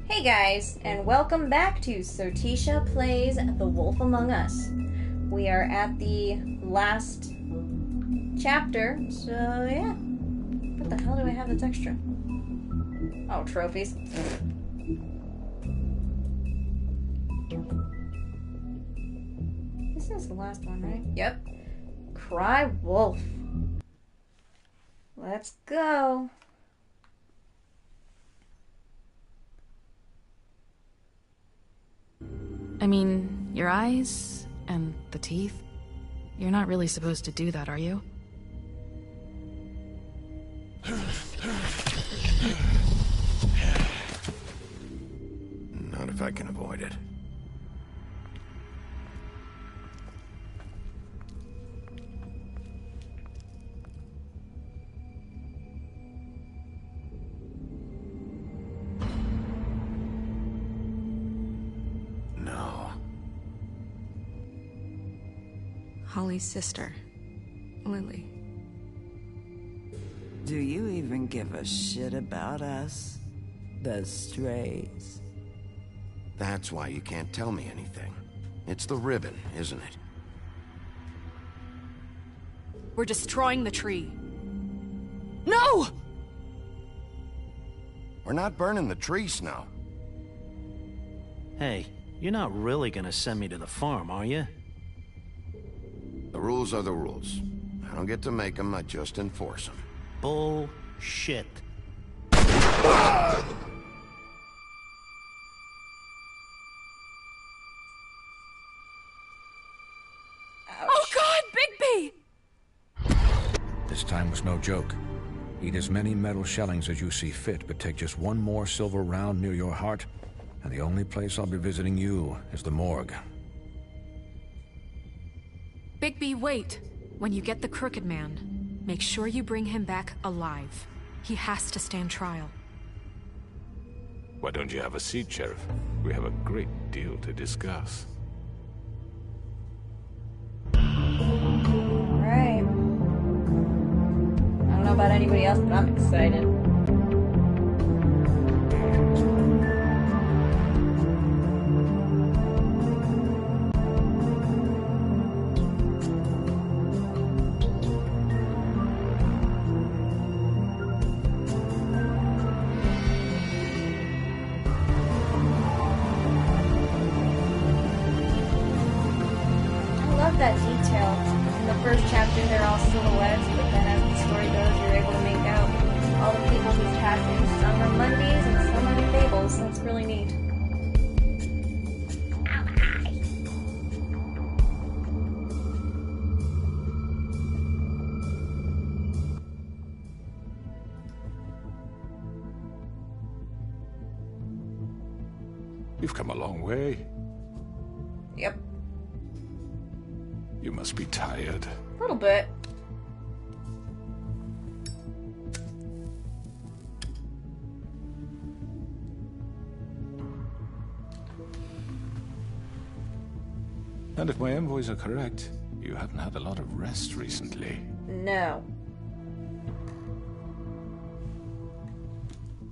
Hey guys, and welcome back to Sotisha Plays The Wolf Among Us. We are at the last chapter, so yeah. What the hell do I have that's extra? Oh, trophies. This is the last one, right? Yep. Cry Wolf. Let's go. I mean, your eyes and the teeth. You're not really supposed to do that, are you? Not if I can avoid it. Holly's sister, Lily. Do you even give a shit about us? The strays. That's why you can't tell me anything. It's the ribbon, isn't it? We're destroying the tree. No! We're not burning the tree, Snow. Hey, you're not really gonna send me to the farm, are you? The rules are the rules. I don't get to make them, I just enforce them. Bullshit. Oh God, Bigby! This time was no joke. Eat as many metal shellings as you see fit, but take just one more silver round near your heart, and the only place I'll be visiting you is the morgue. Bigby, wait. When you get the Crooked Man, make sure you bring him back alive. He has to stand trial. Why don't you have a seat, Sheriff? We have a great deal to discuss. Alright. I don't know about anybody else, but I'm excited. That detail. In the first chapter, they're all silhouettes, but then as the story goes, you're able to make out all the people who's passing. Some are Mondays and some are Fables. That's really neat. You've come a long way. Yep. You must be tired. A little bit. And if my envoys are correct, you haven't had a lot of rest recently. No.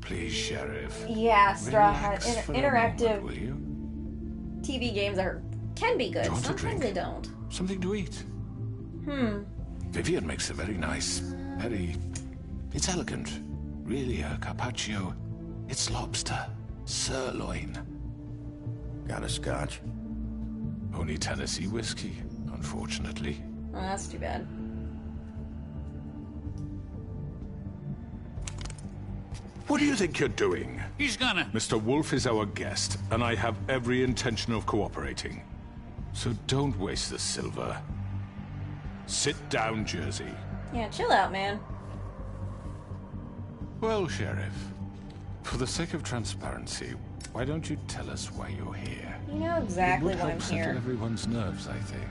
Please, Sheriff. Yeah, Straw Hat. Relax for a Interactive moment, will you? TV games can be good. Do you want a Sometimes drink? they don't. Something to eat. Vivian makes a very nice, it's elegant. Really a carpaccio. It's lobster. Sirloin. Got a scotch? Only Tennessee whiskey, unfortunately. Oh, that's too bad. What do you think you're doing? He's gonna... Mr. Wolf is our guest, and I have every intention of cooperating. So don't waste the silver. Sit down, Jersey. Yeah, chill out, man. Well, Sheriff, for the sake of transparency, why don't you tell us why you're here? You know exactly why I'm Settle here. everyone's nerves, I think.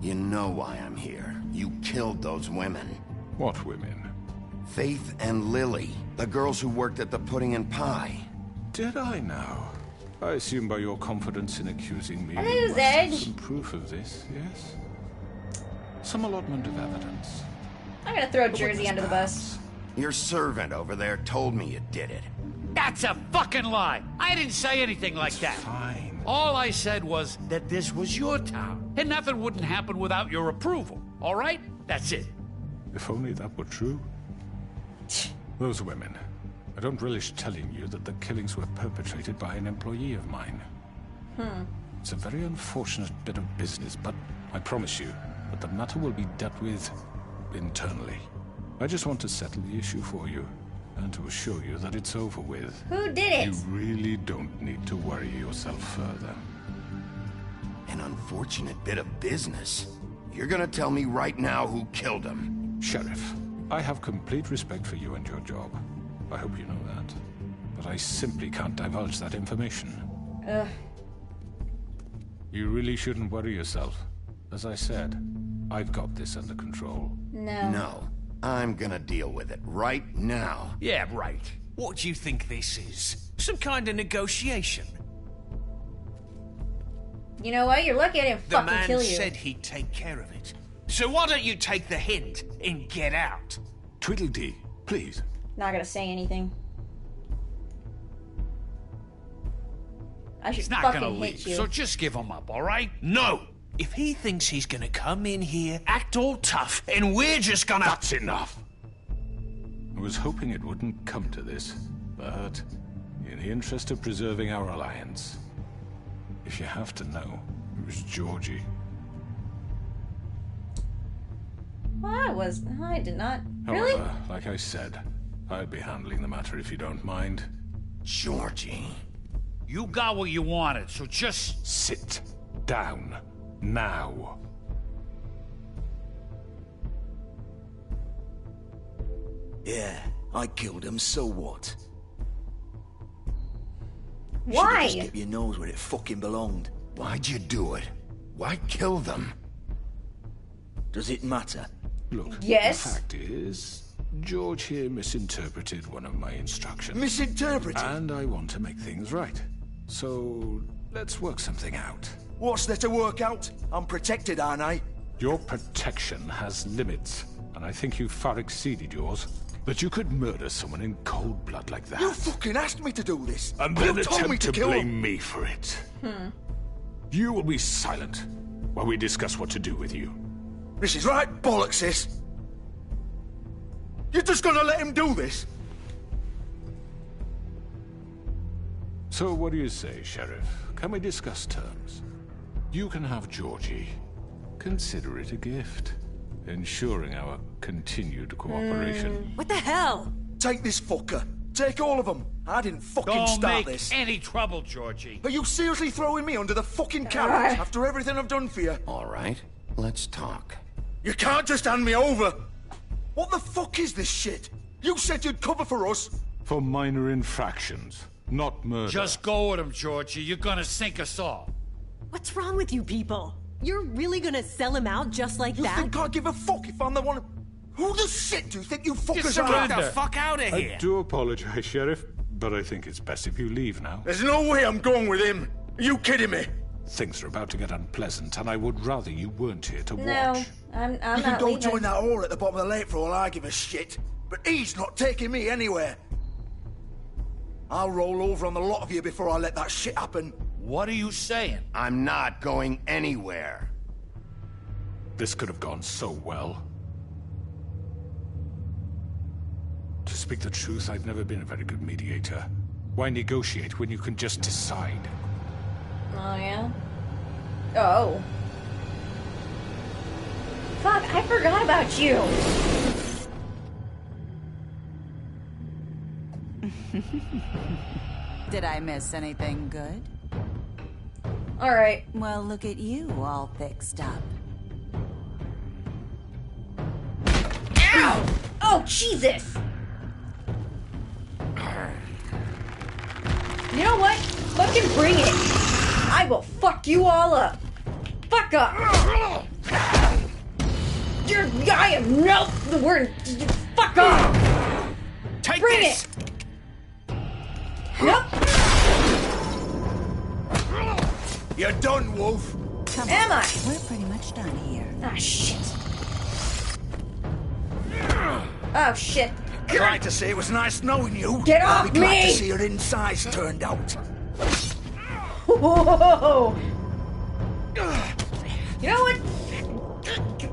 You know why I'm here. You killed those women. What women? Faith and Lily, the girls who worked at the Pudding and Pie. Did I now? I assume by your confidence in accusing me, Hello, you must have Zedge. some proof of this, yes? Some allotment of evidence. I gonna throw Jersey under the bus. Your servant over there told me you did it. That's a fucking lie. I didn't say anything like that. Fine. All I said was that this was your town, and nothing wouldn't happen without your approval. All right? That's it. If only that were true. Those women. I don't relish telling you that the killings were perpetrated by an employee of mine. It's a very unfortunate bit of business, but I promise you that the matter will be dealt with internally. I just want to settle the issue for you, and to assure you that it's over with. Who did it? You really don't need to worry yourself further. An unfortunate bit of business. You're gonna tell me right now who killed him. Sheriff, I have complete respect for you and your job. I hope you know that. But I simply can't divulge that information. Ugh. You really shouldn't worry yourself. As I said, I've got this under control. No. No, I'm gonna deal with it right now. Yeah, right. What do you think this is? Some kind of negotiation? You know what? You're lucky I didn't The fucking man kill you. said he'd take care of it. So why don't you take the hint and get out? Tweedledee, please. Not gonna say anything. I should He's not fucking gonna hit leave, you. so just give him up, all right? No! If he thinks he's gonna come in here, act all tough, and we're just gonna... That's enough! I was hoping it wouldn't come to this, but in the interest of preserving our alliance, if you have to know, it was Georgie. Well, I did not. Really? However, like I said, I'd be handling the matter if you don't mind. Georgie. You got what you wanted, so just... Sit down. Now. Yeah, I killed him, so what? Why? Just kept your nose where it fucking belonged. Why'd you do it? Why kill them? Does it matter? Look, Yes. the fact is, George here misinterpreted one of my instructions. Misinterpreted? And I want to make things right. So, let's work something out. What's there to work out? I'm protected, aren't I? Your protection has limits, and I think you've far exceeded yours. But you could murder someone in cold blood like that. You fucking asked me to do this. And You then told me attempt to to kill blame him. me for it. You will be silent while we discuss what to do with you. This is right bollocks, sis. You're just gonna let him do this? So what do you say, Sheriff? Can we discuss terms? You can have Georgie. Consider it a gift, ensuring our continued cooperation. What the hell? Take this fucker. Take all of them. I didn't fucking Don't start make this. any trouble, Georgie. Are you seriously throwing me under the fucking carrot after everything I've done for you? All right, let's talk. You can't just hand me over. What the fuck is this shit? You said you'd cover for us. For minor infractions, not murder. Just go with him, Georgie. You're gonna sink us all. What's wrong with you people? You're really gonna sell him out just like You that? think I give a fuck if I'm the one? Who the shit do you think you fuckers are? Get the fuck out of I here! do apologize, Sheriff, but I think it's best if you leave now. There's no way I'm going with him. Are you kidding me? Things are about to get unpleasant, and I would rather you weren't here to No, watch. I'm You not can go leaving. join that whore at the bottom of the lake for all I give a shit. But he's not taking me anywhere. I'll roll over on the lot of you before I let that shit happen. What are you saying? I'm not going anywhere. This could have gone so well. To speak the truth, I've never been a very good mediator. Why negotiate when you can just decide? Oh, yeah? Oh. Fuck, I forgot about you. Did I miss anything good? Alright. Well, look at you, all fixed up. Ow! Oh, Jesus! You know what? Fucking bring it! I will fuck you all up! Fuck up! I am no... the word... Fuck off! Take Bring this! it! Nope! You're done, Wolf. Come Am on. I? We're pretty much done here. Ah, shit. Oh shit! Tried to say it was nice knowing you. Get I'll off be glad me! to see your insides turned out. Whoa! You know what?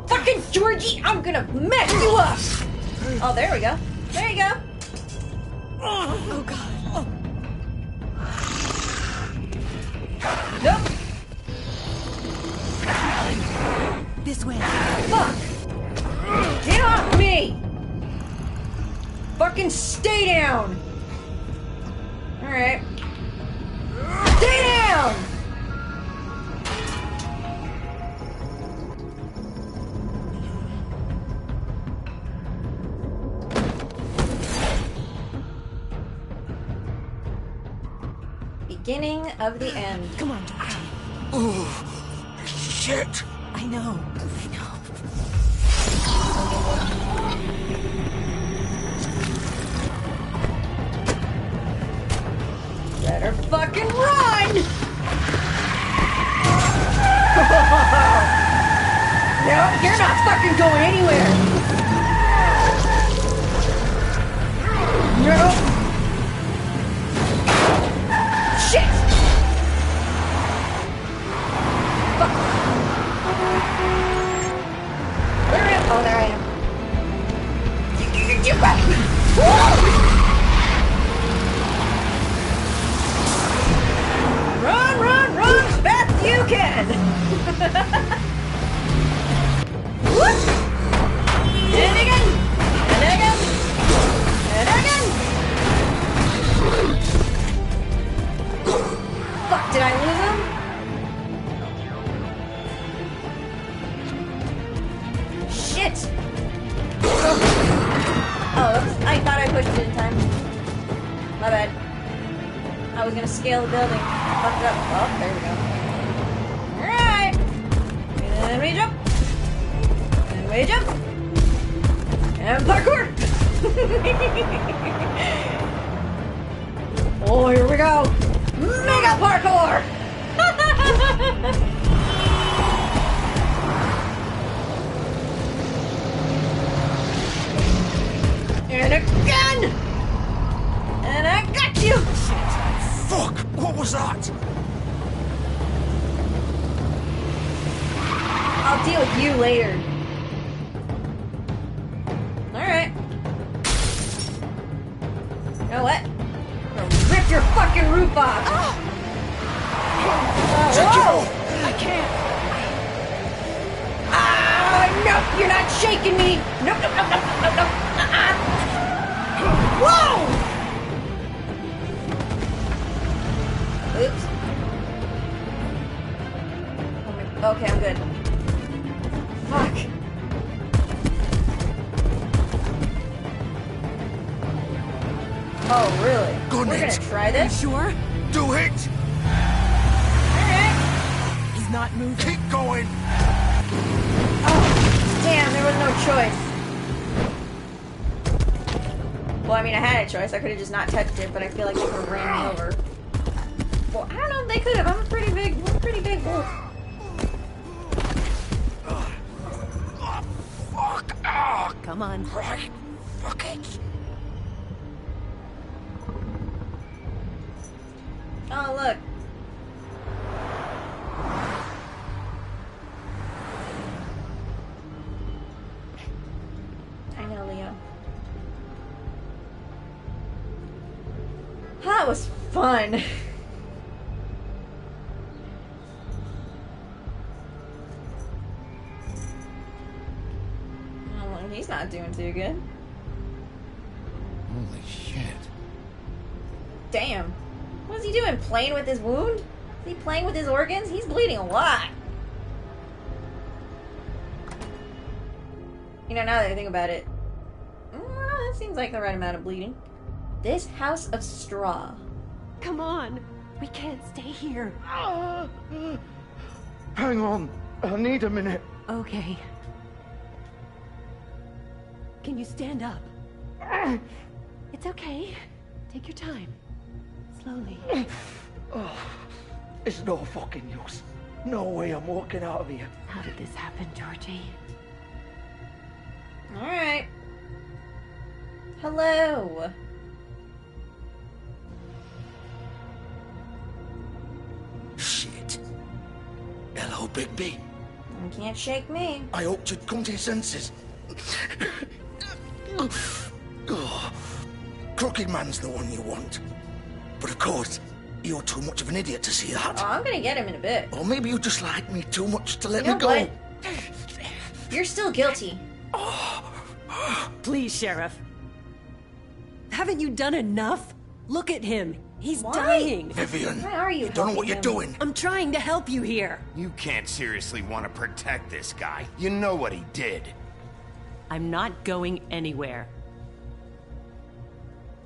Fucking Georgie, I'm gonna mess you up! Oh, there we go. There you go. Oh god. Nope. This way. Fuck! Get off me! Fucking stay down! Alright. Stay down! Beginning of the end. Come on, Georgie. Oh, shit! I know. Better fucking run! No, you're not fucking going anywhere! No! Shit! Fuck! Where am I? Oh, there I am. You got me! Run, run, run as fast as you can! Whoop! And again! And again! And again! Fuck, did I lose him? Shit! Oh, oops. I thought I pushed it in time. My bad. I was gonna scale the building. Fucked up. Oh, there we go. Alright! And we jump! And we jump! And parkour! Oh, here we go! Mega parkour! And again! And I got you! Fuck! What was that? I'll deal with you later. Alright. You know what? I'm gonna rip your fucking roof off! Oh, whoa! I can't. Ah, no! You're not shaking me! Nope, nope, nope, nope, nope, nope! Whoa! Oops. Okay, I'm good. Fuck. Oh, really? Good We're gonna try this? Sure? Do it! Alright. He's not moving. Keep going! Oh, damn, there was no choice. Well, I mean, I had a choice. I could have just not touched it, but I feel like they could have ran me over. Well, I don't know if they could have. I'm a pretty big wolf. Fuck! Ah! Come on. Right! Fuck it! Oh, look. I know, Leo. That was fun. Oh, he's not doing too good. Holy shit. Damn. What is he doing? Playing with his wound? Is he playing with his organs? He's bleeding a lot. You know, now that I think about it, that seems like the right amount of bleeding. This house of straw. Come on. We can't stay here. Hang on. I need a minute. Okay. Can you stand up? It's okay. Take your time. Slowly. Oh, it's no fucking use. No way I'm walking out of here. How did this happen, Georgie? Alright. Hello. Shit. Hello, Bigby. You can't shake me. I hoped you'd come to your senses. Oh, Crooked Man's the one you want. But of course, you're too much of an idiot to see that. Oh, I'm gonna get him in a bit. Or maybe you just like me too much to let You know me go. what? You're still guilty. Please, Sheriff. Haven't you done enough? Look at him. He's Why? dying. Vivian, Why are you don't know what helping you're him? doing. I'm trying to help you here. You can't seriously want to protect this guy. You know what he did. I'm not going anywhere.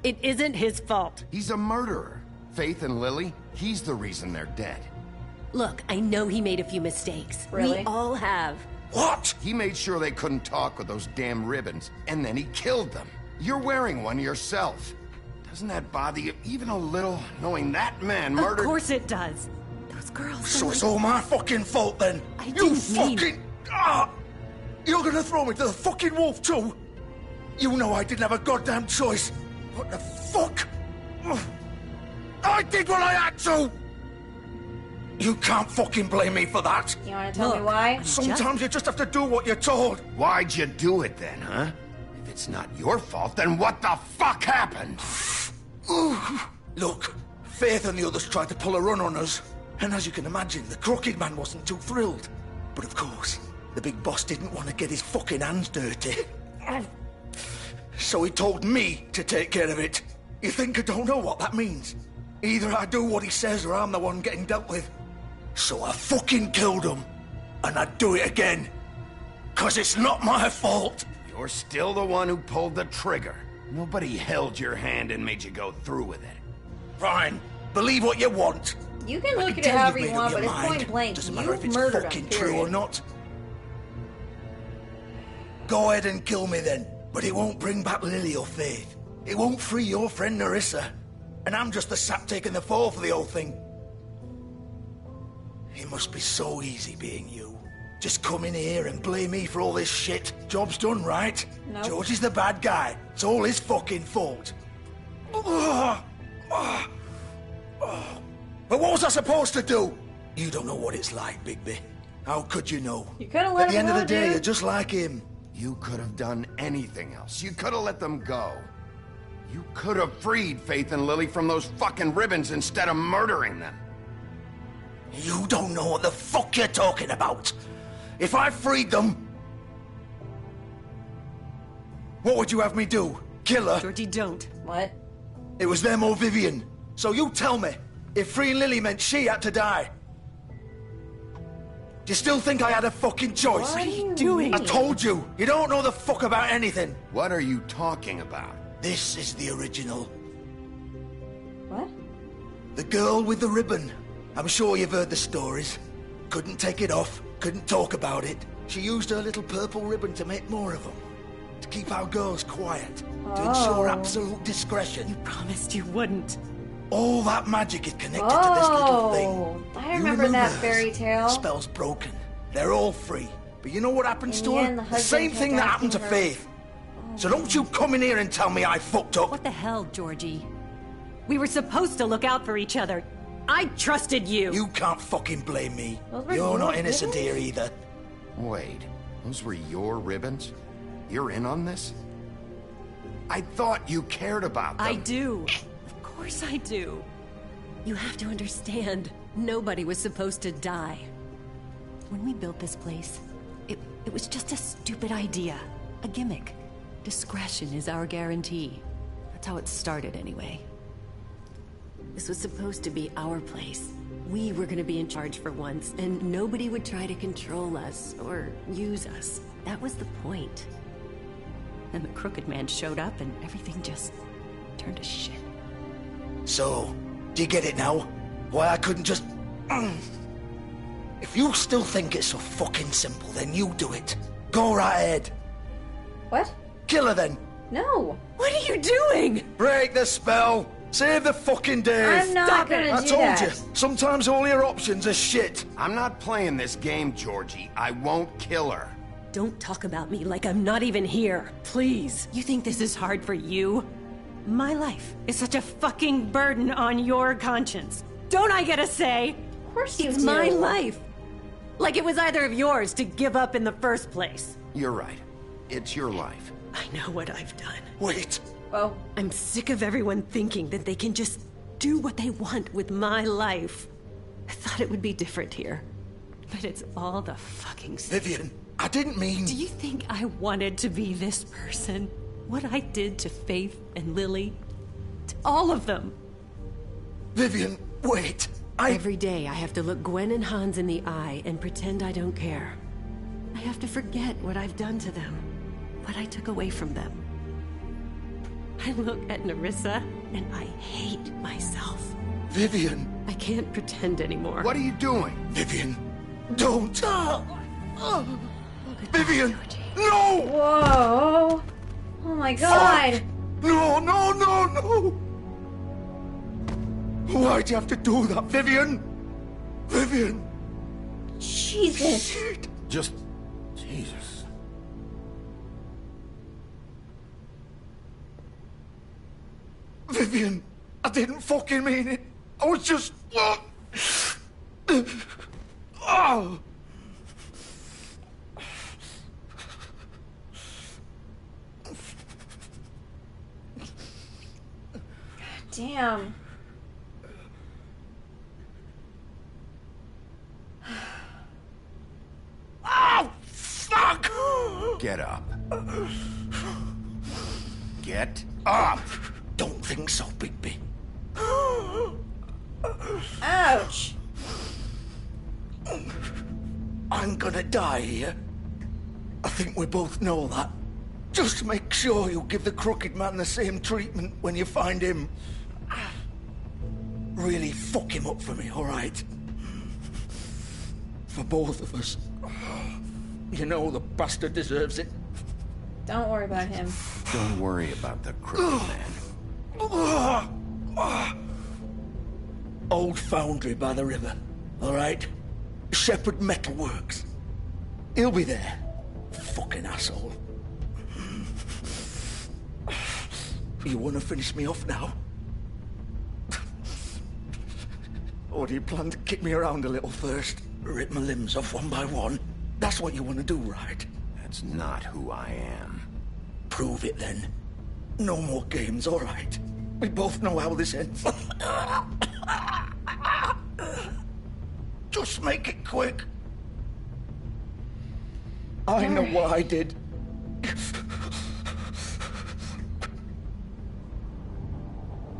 It isn't his fault. He's a murderer. Faith and Lily, he's the reason they're dead. Look, I know he made a few mistakes. Really? We all have. What? He made sure they couldn't talk with those damn ribbons, and then he killed them. You're wearing one yourself. Doesn't that bother you even a little, knowing that man murdered— Of course it does. Those girls— So it's all my fucking fault then? I You didn't mean— fucking... You're gonna throw me to the fucking wolf too? You know I didn't have a goddamn choice. What the fuck? I did what I had to! You can't fucking blame me for that. You wanna tell me why? Sometimes you just have to do what you're told. Why'd you do it then, huh? If it's not your fault, then what the fuck happened? Look, Faith and the others tried to pull a run on us. And as you can imagine, the Crooked Man wasn't too thrilled. But of course, the big boss didn't want to get his fucking hands dirty. So he told me to take care of it. You think I don't know what that means? Either I do what he says or I'm the one getting dealt with. So I fucking killed him. And I'd do it again. 'Cause it's not my fault. You're still the one who pulled the trigger. Nobody held your hand and made you go through with it. Fine. Believe what you want. You can look at it tell however you've you made up want, your but it's mind. point blank. Doesn't You matter if it's murdered fucking him, true or period. not. Go ahead and kill me then, but it won't bring back Lily or Faith. It won't free your friend Nerissa. And I'm just the sap taking the fall for the whole thing. It must be so easy being you. Just come in here and blame me for all this shit. Job's done, right? Nope. George is the bad guy. It's all his fucking fault. But what was I supposed to do? You don't know what it's like, Bigby. How could you know? You could have let At the him end of go, the day, dude. you're just like him. You could have done anything else. You could have let them go. You could have freed Faith and Lily from those fucking ribbons instead of murdering them. You don't know what the fuck you're talking about. If I freed them... What would you have me do? Kill her? Georgie, don't. What? It was them or Vivian. So you tell me, if freeing Lily meant she had to die, do you still think I had a fucking choice? What are you doing? I told you, you don't know the fuck about anything. What are you talking about? This is the original. What? The girl with the ribbon. I'm sure you've heard the stories. Couldn't take it off, couldn't talk about it. She used her little purple ribbon to make more of them. To keep our girls quiet. To ensure absolute discretion. You promised you wouldn't. All that magic is connected to this little thing. I remember that fairy tale. Spell's broken. They're all free. But you know what happens In to the her? end, the The husband same kept thing that happened to asking her- Faith. So don't you come in here and tell me I fucked up. What the hell, Georgie? We were supposed to look out for each other. I trusted you. You can't fucking blame me. Those were You're your not innocent ribbons? here either. Wait, those were your ribbons? You're in on this? I thought you cared about them. I do. Of course I do. You have to understand, nobody was supposed to die. When we built this place, it was just a stupid idea. A gimmick. Discretion is our guarantee. That's how it started anyway. This was supposed to be our place. We were gonna be in charge for once, and nobody would try to control us or use us. That was the point. Then the Crooked Man showed up and everything just turned to shit. So, do you get it now? Why I couldn't just... If you still think it's so fucking simple, then you do it. Go right ahead. What? Kill her then. No. What are you doing? Break the spell. Save the fucking day. I'm not gonna I do told that. you. Sometimes all your options are shit. I'm not playing this game, Georgie. I won't kill her. Don't talk about me like I'm not even here, please. You think this is hard for you? My life is such a fucking burden on your conscience. Don't I get a say? Of course you do. It's my life. Like it was either of yours to give up in the first place. You're right. It's your life. I know what I've done. Wait. Oh. I'm sick of everyone thinking that they can just do what they want with my life. I thought it would be different here. But it's all the fucking stuff. Vivian, I didn't mean... Do you think I wanted to be this person? What I did to Faith and Lily? To all of them? Vivian, wait. Every day I have to look Gwen and Hans in the eye and pretend I don't care. I have to forget what I've done to them. What I took away from them. I look at Nerissa and I hate myself. Vivian. I can't pretend anymore. What are you doing? Vivian, don't. Vivian, no! Whoa. Oh my god. Fuck. No, no, no, no! Why'd you have to do that, Vivian? Vivian! Jesus. Shit. Just... Jesus. Vivian, I didn't fucking mean it. I was just... Oh! Damn. Oh, fuck! Get up. Get up! Don't think so, Bigby. Ouch. I'm gonna die here. I think we both know that. Just make sure you give the crooked man the same treatment when you find him. Really fuck him up for me, all right? For both of us. You know the bastard deserves it. Don't worry about him. Don't worry about the crooked man. Old foundry by the river, all right? Shepherd Metalworks. He'll be there. Fucking asshole. You want to finish me off now? Or do you plan to kick me around a little first? Rip my limbs off one by one? That's what you want to do, right? That's not who I am. Prove it then. No more games, all right? We both know how this ends. Just make it quick. I know what I did.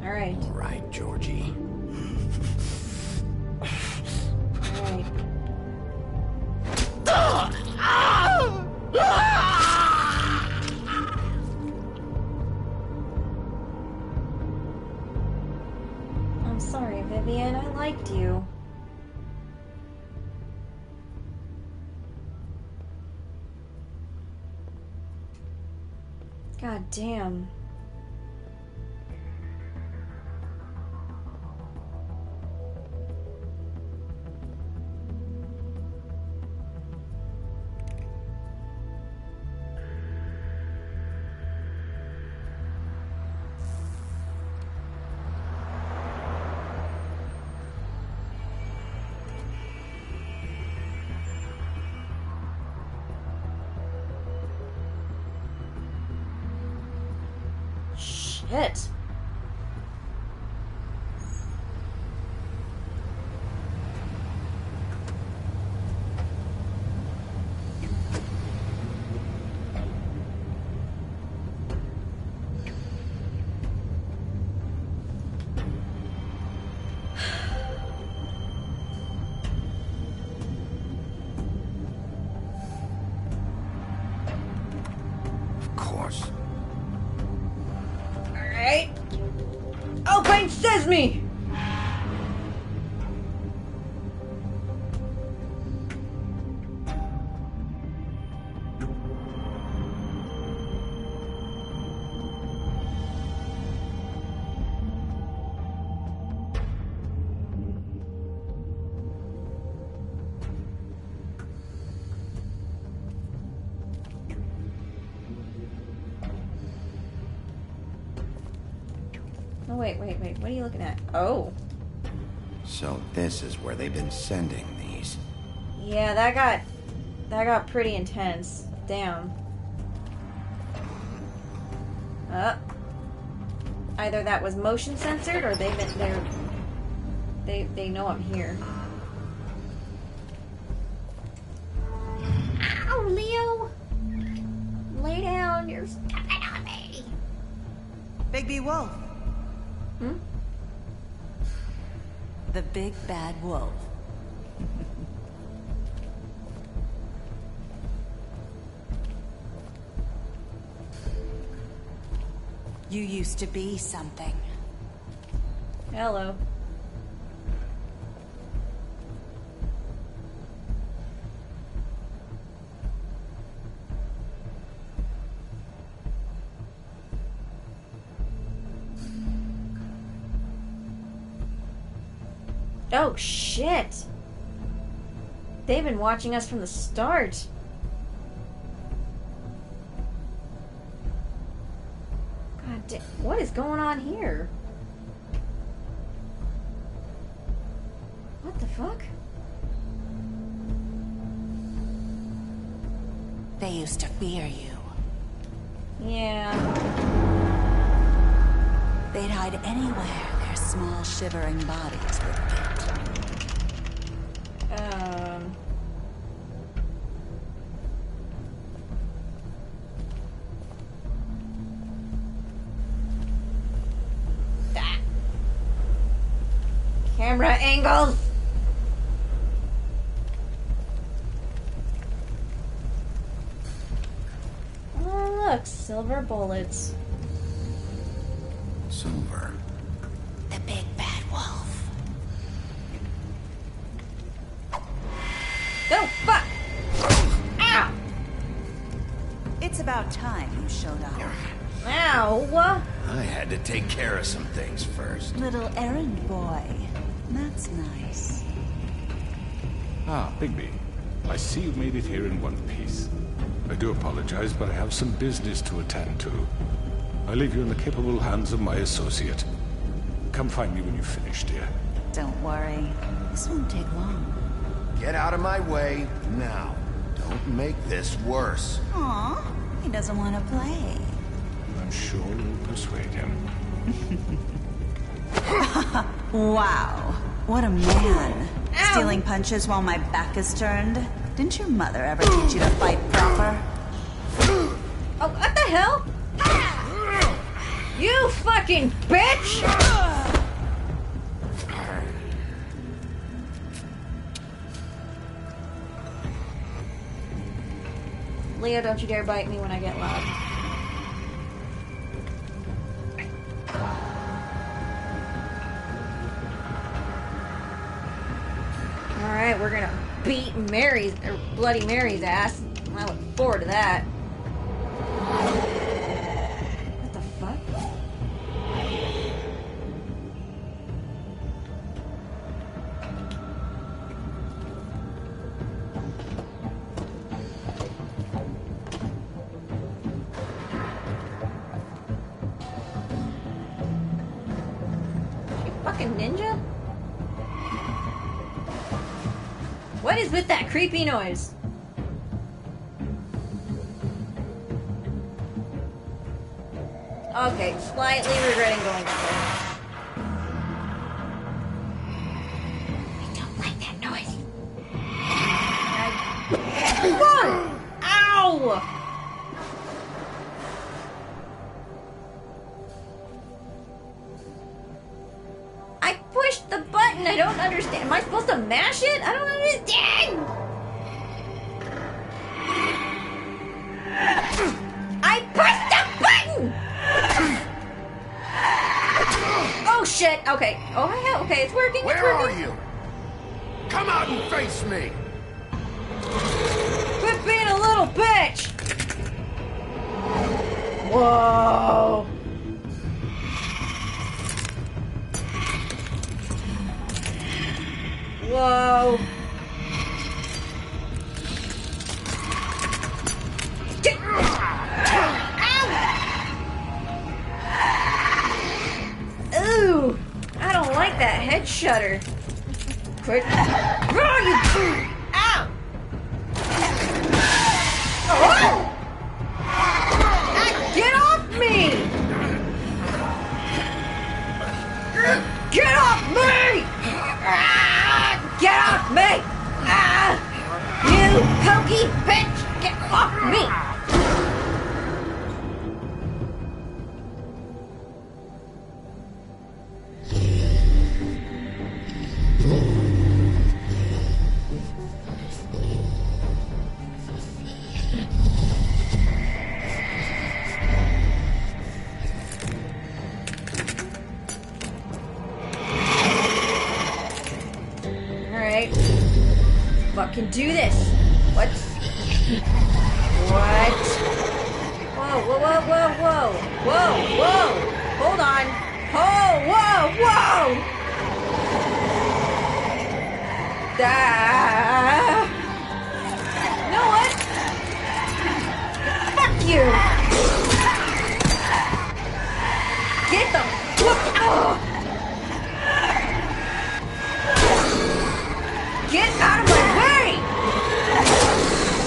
All right. All right, Georgie. All right. I'm sorry, Vivian. I liked you. God damn. Shit. Of course. Alright. Open sesame! Oh, wait. What are you looking at? Oh. So this is where they've been sending these. Yeah, that got pretty intense. Damn. Either that was motion censored or they know I'm here. Ow, Leo! Lay down, you're stepping on me. Big B Wolf. Hmm? The big bad wolf. You used to be something. Hello. Oh, shit! They've been watching us from the start. God damn, what is going on here? What the fuck? They used to fear you. Yeah. They'd hide anywhere their small shivering bodies would fit. Camera angles! Oh, look, silver bullets. Silver. The big bad wolf. Oh, fuck! Ow! It's about time you showed up. Ow! I had to take care of some things first. Little errand boy. That's nice. Ah, Bigby. I see you made it here in one piece. I do apologize, but I have some business to attend to. I leave you in the capable hands of my associate. Come find me when you finish, dear. Don't worry. This won't take long. Get out of my way now. Don't make this worse. Aw, he doesn't want to play. I'm sure you'll persuade him. Wow, what a man. Ow. Stealing punches while my back is turned. Didn't your mother ever teach you to fight proper? Oh, what the hell? You fucking bitch! Leo, don't you dare bite me when I get loud. Alright, we're gonna beat Bloody Mary's ass. I look forward to that. What the fuck? You fucking ninja? What is with that creepy noise? Okay, slightly regretting going this way. I don't like that noise. Whoa! Ow! I pushed the button. I don't understand. Am I supposed to mash it? I don't understand. I pushed the button. Oh shit. Okay. Oh, okay. It's working. Where are you? Come out and face me. Quit being a little bitch. Whoa. Whoa. vent shutter. Quick. Ow! Oh! Get off me! Get off me! Get off me! You pokey bitch! Get off me! Alright. Fucking do this. What? What? Whoa, whoa, whoa, whoa, whoa. Whoa, whoa. Hold on. Oh, whoa, whoa! You know what? Fuck you! Get the fuck out! Get out of my way!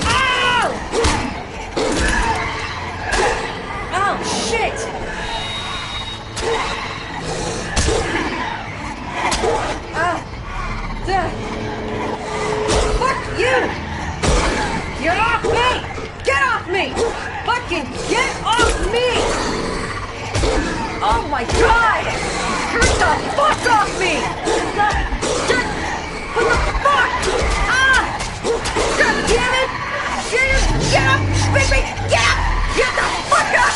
Ow! Oh shit! Fuck you! Get off me! Get off me! Fucking get off me! Oh my god! Get the fuck off me! What the fuck? God damn it! Get up! Baby! Get up! Get the fuck up!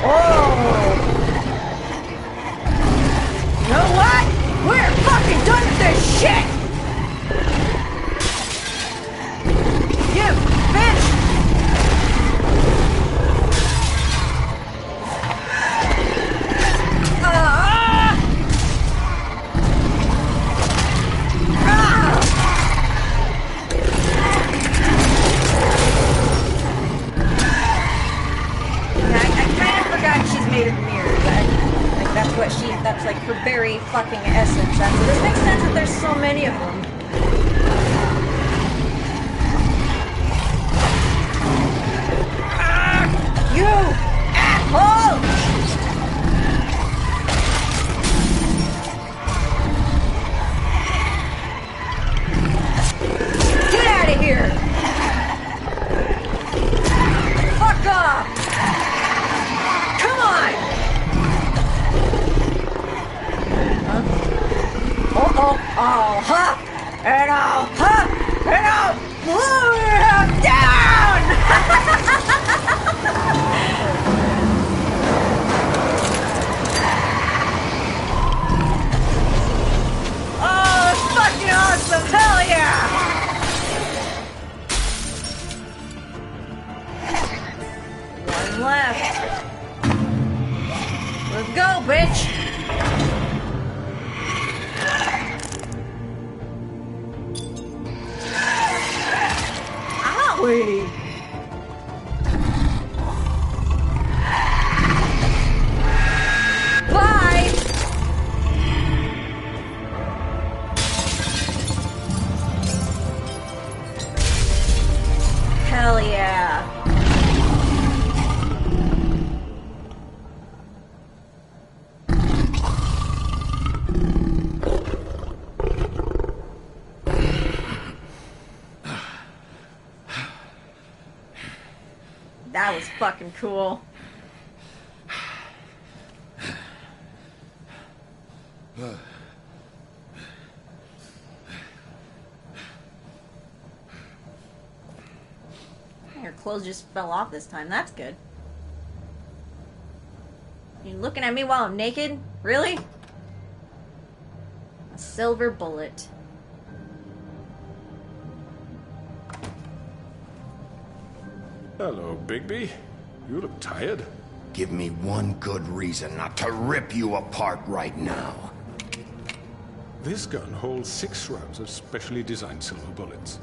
Oh! You know what? We're fucking done with this shit! You bitch! That's like her very fucking essence. So this makes sense that there's so many of them. You asshole! Get out of here! Fuck off! Come on! I'll huff, and I'll huff, and I'll blow him down! Oh, that's fucking awesome! Hell yeah! One left. Let's go, bitch! Wait. Bye. Hell yeah. That was fucking cool. Your clothes just fell off this time. That's good. You looking at me while I'm naked? Really? A silver bullet. Hello, Bigby. You look tired. Give me one good reason not to rip you apart right now. This gun holds 6 rounds of specially designed silver bullets.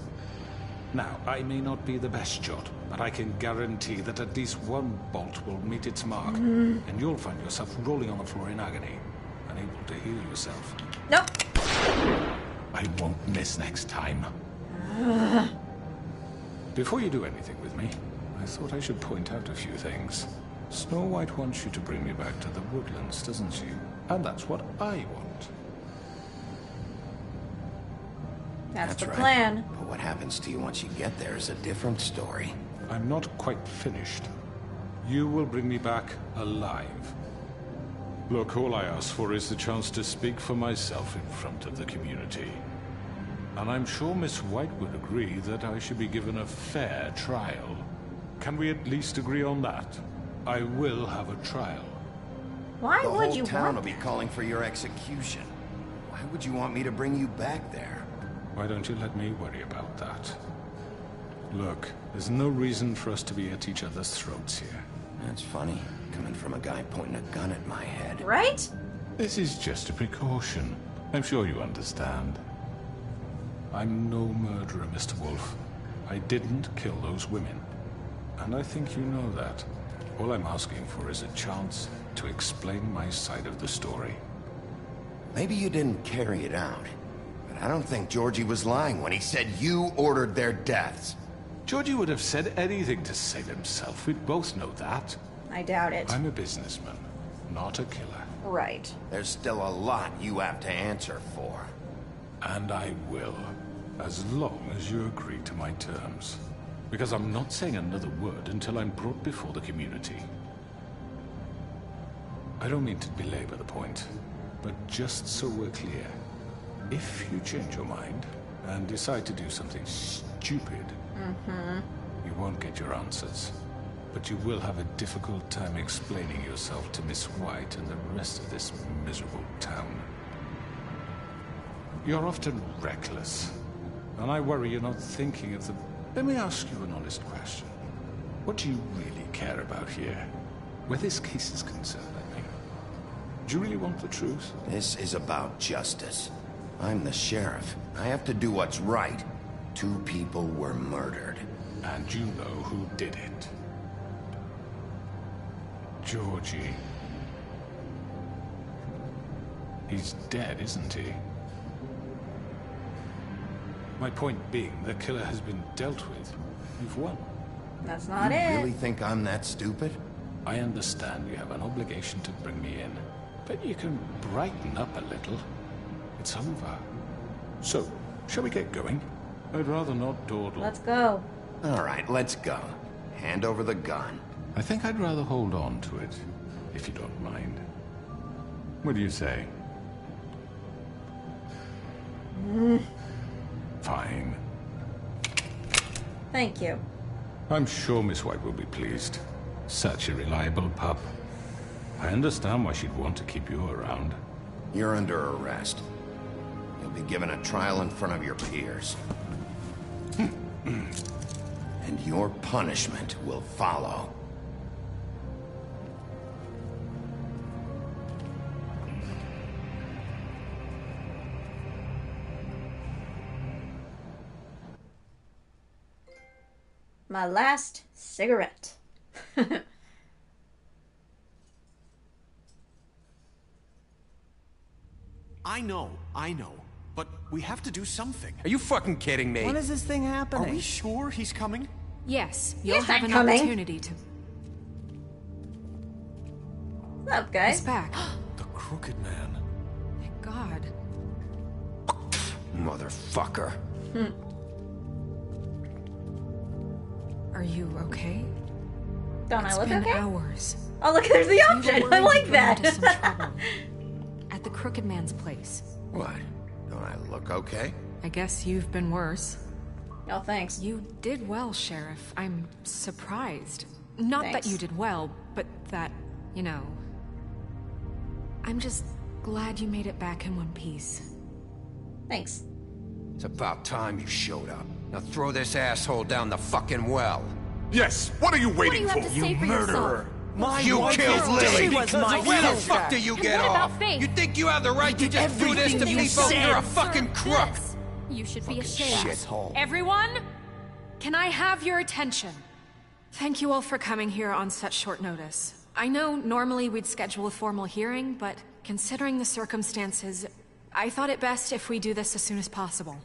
Now, I may not be the best shot, but I can guarantee that at least one bolt will meet its mark, and you'll find yourself rolling on the floor in agony, unable to heal yourself. Nope. I won't miss next time. Before you do anything with me, I thought I should point out a few things. Snow White wants you to bring me back to the woodlands, doesn't she? And that's what I want. That's the right. plan. But what happens to you once you get there is a different story. I'm not quite finished. You will bring me back alive. Look, all I ask for is the chance to speak for myself in front of the community. And I'm sure Miss White would agree that I should be given a fair trial. Can we at least agree on that? I will have a trial. Why would you The whole town want will be calling for your execution. Why would you want me to bring you back there? Why don't you let me worry about that? Look, there's no reason for us to be at each other's throats here. That's funny, coming from a guy pointing a gun at my head. Right? This is just a precaution. I'm sure you understand. I'm no murderer, Mr. Wolf. I didn't kill those women. And I think you know that. All I'm asking for is a chance to explain my side of the story. Maybe you didn't carry it out, but I don't think Georgie was lying when he said you ordered their deaths. Georgie would have said anything to save himself. We'd both know that. I doubt it. I'm a businessman, not a killer. Right. There's still a lot you have to answer for. And I will, as long as you agree to my terms. Because I'm not saying another word until I'm brought before the community. I don't mean to belabor the point, but just so we're clear, if you change your mind and decide to do something stupid, you won't get your answers. But you will have a difficult time explaining yourself to Miss White and the rest of this miserable town. You're often reckless, and I worry you're not thinking of the... Let me ask you an honest question. What do you really care about here? Where this case is concerned, I mean. Do you really want the truth? This is about justice. I'm the sheriff. I have to do what's right. 2 people were murdered. And you know who did it. Georgie. He's dead, isn't he? My point being, the killer has been dealt with. You've won. That's not You it. really think I'm that stupid? I understand you have an obligation to bring me in, but you can brighten up a little. It's over. So, shall we get going? I'd rather not dawdle. Let's go. All right, let's go. Hand over the gun. I think I'd rather hold on to it, if you don't mind. What do you say? Fine. Thank you. I'm sure Miss White will be pleased. Such a reliable pup. I understand why she'd want to keep you around. You're under arrest. You'll be given a trial in front of your peers. And your punishment will follow. My last cigarette. I know. But we have to do something. Are you fucking kidding me? When is this thing happening? Are we sure he's coming? Yes, you'll Yes, have I'm an coming. opportunity to. What's up, guys? He's back. The Crooked Man. Thank God. Motherfucker. Are you okay? Don't I It's look been okay? hours. Oh, look, there's the We were option. worried I like you'd run into some that. trouble. At the Crooked Man's place. What? Don't I look okay? I guess you've been worse. Oh, thanks. You did well, Sheriff. I'm surprised. Not Thanks. that you did well, but that, you know... I'm just glad you made it back in one piece. Thanks. It's about time you showed up. Now throw this asshole down the fucking well. Yes, what are you waiting What do you have for? to say for murderer! yourself? You killed Lily! was my Where the sister. fuck do you And get what off? about Faith? You think you have the right to just do this to Everything you people? said. You're a fucking crook! You should be ashamed. Shithole. Everyone, Can I have your attention? Thank you all for coming here on such short notice. I know normally we'd schedule a formal hearing, but considering the circumstances, I thought it best if we do this as soon as possible.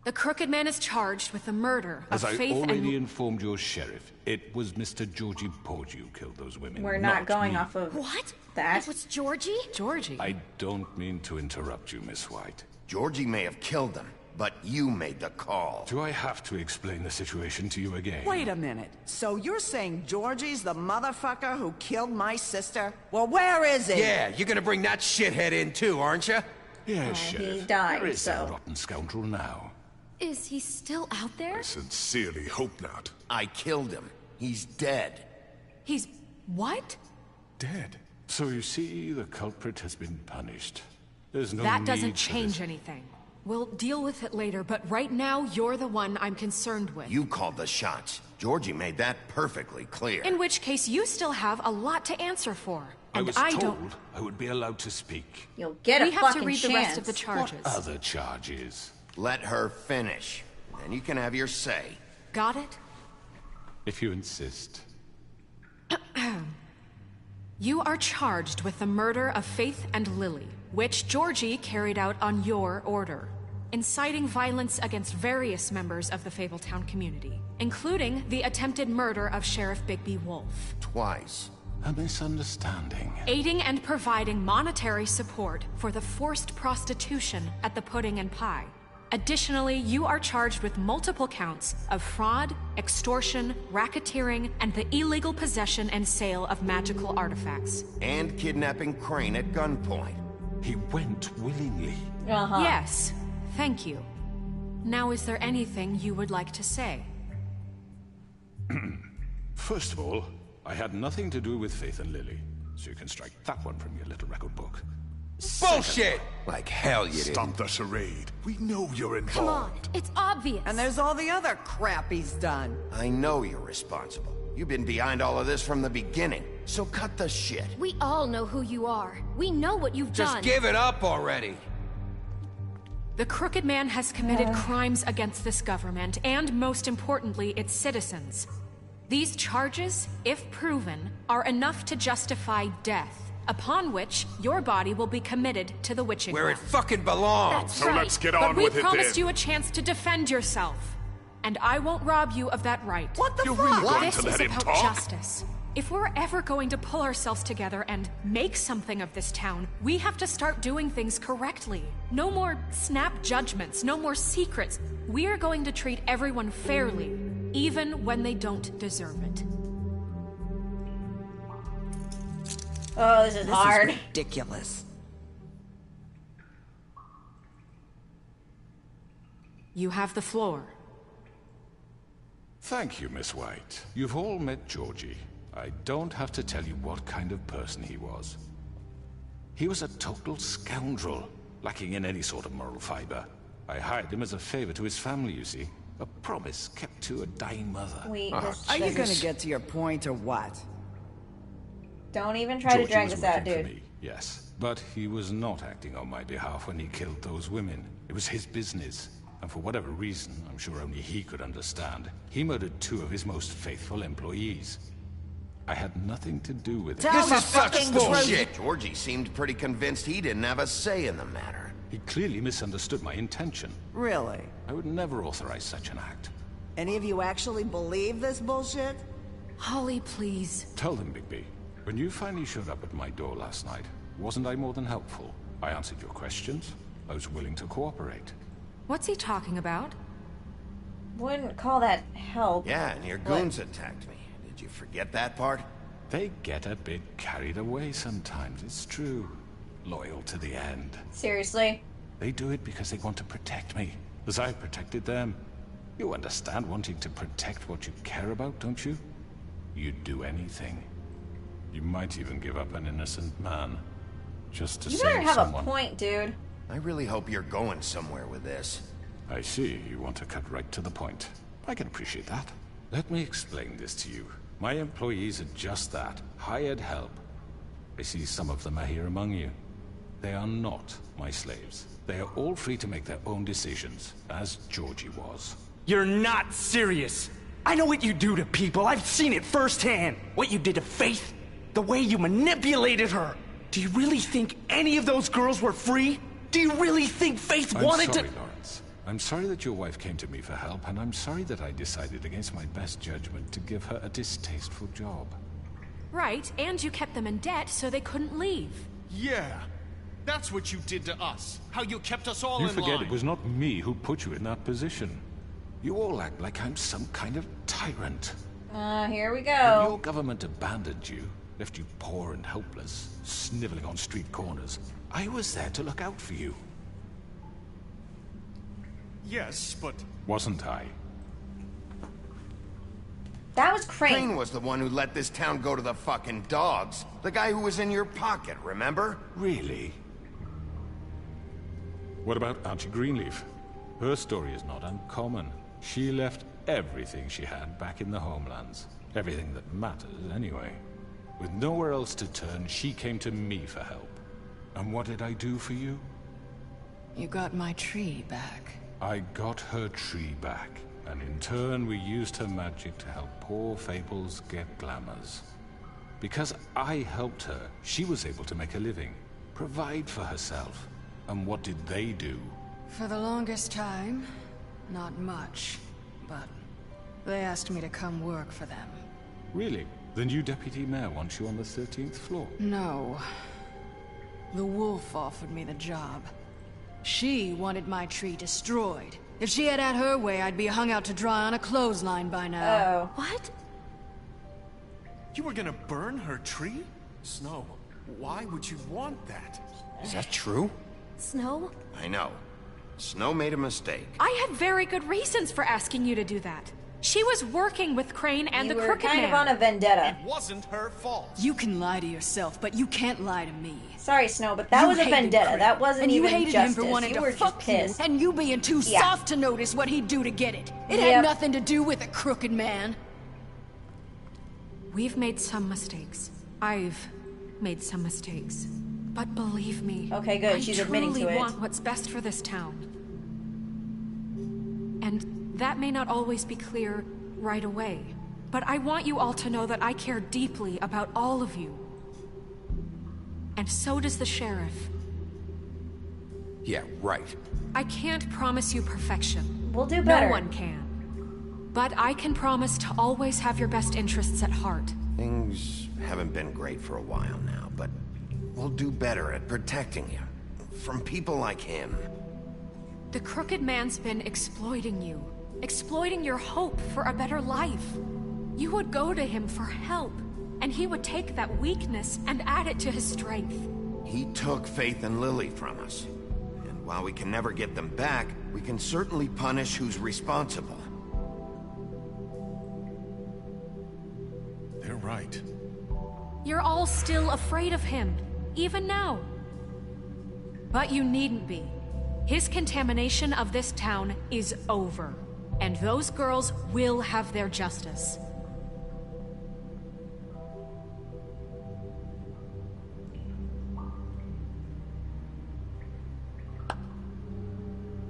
The Crooked Man is charged with the murder of Faith and... As I already informed your sheriff, it was Mr. Georgie Porgy who killed those women. We're not going off of what? That. It was Georgie? Georgie. I don't mean to interrupt you, Miss White. Georgie may have killed them, but you made the call. Do I have to explain the situation to you again? Wait a minute. So you're saying Georgie's the motherfucker who killed my sister? Well, where is he? Yeah, you're gonna bring that shithead in too, aren't you? Yes, Sheriff. He died, Where is so... that rotten scoundrel now? Is he still out there? I sincerely hope not. I killed him. He's dead. He's... what? Dead. So you see, the culprit has been punished. There's no That need doesn't for change this. anything. We'll deal with it later, but right now, you're the one I'm concerned with. You called the shots. Georgie made that perfectly clear. In which case, you still have a lot to answer for. And I was told don't... I would be allowed to speak. You'll get a We have fucking to read chance. the rest of the charges. What other charges? Let her finish. Then you can have your say. Got it? If you insist. You are charged with the murder of Faith and Lily, which Georgie carried out on your order, inciting violence against various members of the Fabletown community, including the attempted murder of Sheriff Bigby Wolf. Twice. A misunderstanding. Aiding and providing monetary support for the forced prostitution at the Pudding and Pie. Additionally, you are charged with multiple counts of fraud, extortion, racketeering, and the illegal possession and sale of magical artifacts. And kidnapping Crane at gunpoint. He went willingly. Yes, thank you. Now, is there anything you would like to say? First of all, I had nothing to do with Faith and Lily, so you can strike that one from your little record book. Bullshit! Like hell you didn't. Stop the charade. We know you're involved. Come on, it's obvious. And there's all the other crap he's done. I know you're responsible. You've been behind all of this from the beginning, so cut the shit. We all know who you are. We know what you've done. Just give it up already. The Crooked Man has committed crimes against this government, and most importantly, its citizens. These charges, if proven, are enough to justify death, upon which your body will be committed to the witching Where it well. fucking belongs. So let's get on But with we it promised then. you a chance to defend yourself, and I won't rob you of that right. What the You're fuck? really going This to is let him about talk? justice. If we're ever going to pull ourselves together and make something of this town, we have to start doing things correctly. No more snap judgments, no more secrets. We're going to treat everyone fairly, even when they don't deserve it. Oh, this is hard. Is ridiculous. You have the floor. Thank you, Miss White. You've all met Georgie. I don't have to tell you what kind of person he was. He was a total scoundrel, lacking in any sort of moral fiber. I hired him as a favor to his family, you see. A promise kept to a dying mother. Are you gonna get to your point or what? Don't even try to Georgie drag was this out, working for dude. me, yes. But he was not acting on my behalf when he killed those women. It was his business. And for whatever reason, I'm sure only he could understand, he murdered 2 of his most faithful employees. I had nothing to do with it. This is fucking bullshit! Georgie seemed pretty convinced he didn't have a say in the matter. He clearly misunderstood my intention. Really? I would never authorize such an act. Any of you actually believe this bullshit? Holly, please. Tell them, Bigby. When you finally showed up at my door last night, wasn't I more than helpful? I answered your questions. I was willing to cooperate. What's he talking about? Wouldn't call that help. Yeah, and your goons attacked me. Did you forget that part? They get a bit carried away sometimes, it's true. Loyal to the end. Seriously? They do it because they want to protect me, as I protected them. You understand wanting to protect what you care about, don't you? You'd do anything. You might even give up an innocent man, just to You save better have someone. a point, dude. I really hope you're going somewhere with this. I see, you want to cut right to the point. I can appreciate that. Let me explain this to you. My employees are just that, hired help. I see some of them are here among you. They are not my slaves. They are all free to make their own decisions, as Georgie was. You're not serious. I know what you do to people. I've seen it firsthand. What you did to Faith. The way you manipulated her. Do you really think any of those girls were free? Do you really think Faith wanted to... I'm sorry, Lawrence. I'm sorry that your wife came to me for help, and I'm sorry that I decided against my best judgment to give her a distasteful job. Right, and you kept them in debt so they couldn't leave. Yeah. That's what you did to us. How you kept us all in line. You forget it was not me who put you in that position. You all act like I'm some kind of tyrant. Here we When go. your government abandoned you, left you poor and helpless, sniveling on street corners, I was there to look out for you. Yes, but... Wasn't I? That was Crane. Crane was the one who let this town go to the fucking dogs. The guy who was in your pocket, remember? Really? What about Auntie Greenleaf? Her story is not uncommon. She left everything she had back in the homelands. Everything that matters, anyway. With nowhere else to turn, she came to me for help. And what did I do for you? You got my tree back. I got her tree back. And in turn, we used her magic to help poor Fables get glamours. Because I helped her, she was able to make a living, provide for herself. And what did they do? For the longest time, not much. But they asked me to come work for them. Really? The new deputy mayor wants you on the 13th floor? No. The wolf offered me the job. She wanted my tree destroyed. If she had her way, I'd be hung out to dry on a clothesline by now. Oh. What? You were gonna burn her tree? Snow, why would you want that? Is that true? Snow? I know. Snow made a mistake. I had very good reasons for asking you to do that. She was working with Crane and You the were Crooked kind Man. of on a vendetta. It wasn't her fault. You can lie to yourself, but you can't lie to me. Sorry, Snow, but that was a hated vendetta. Crane, That wasn't and even you hated justice. him for wanting You to were just fuck you, pissed. and you being too Yeah. soft to notice what he'd do to get it. It Yep. had nothing to do with a Crooked Man. We've made some mistakes. I've made some mistakes. But believe me, Okay, good. She's admitting to I truly it. want what's best for this town. And that may not always be clear right away. But I want you all to know that I care deeply about all of you. And so does the sheriff. Yeah, right. I can't promise you perfection. We'll do better. No one can. But I can promise to always have your best interests at heart. Things haven't been great for a while now, but we'll do better at protecting you. From people like him. The Crooked Man's been exploiting you. Exploiting your hope for a better life. You would go to him for help, and he would take that weakness and add it to his strength. He took Faith and Lily from us. And while we can never get them back, we can certainly punish who's responsible. They're right. You're all still afraid of him, even now. But you needn't be. His contamination of this town is over, and those girls will have their justice.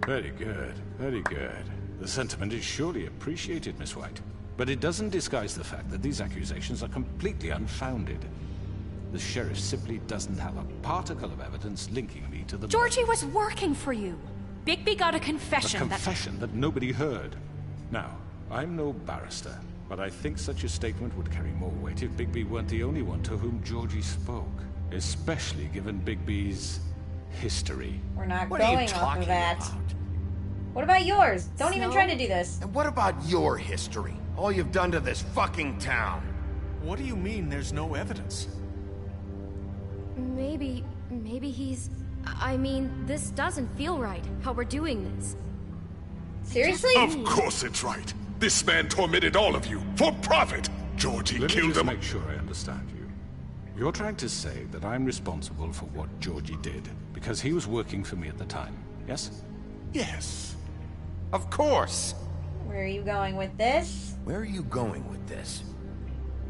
Very good, very good. The sentiment is surely appreciated, Miss White. But it doesn't disguise the fact that these accusations are completely unfounded. The sheriff simply doesn't have a particle of evidence linking me to the... Georgie was working for you. Bigby got a confession A confession that nobody heard. Now, I'm no barrister, but I think such a statement would carry more weight if Bigby weren't the only one to whom Georgie spoke. Especially given Bigby's history. We're not What are you going off talking of that. about? What about yours? Don't even Snow? try to do this. And what about your history? All you've done to this fucking town. What do you mean there's no evidence? Maybe he's... I mean, this doesn't feel right, how we're doing this. Seriously? Of course it's right. This man tormented all of you for profit. Georgie Let me killed just them. make sure I understand you. You're trying to say that I'm responsible for what Georgie did because he was working for me at the time, yes? Yes. Of course. Where are you going with this? Where are you going with this?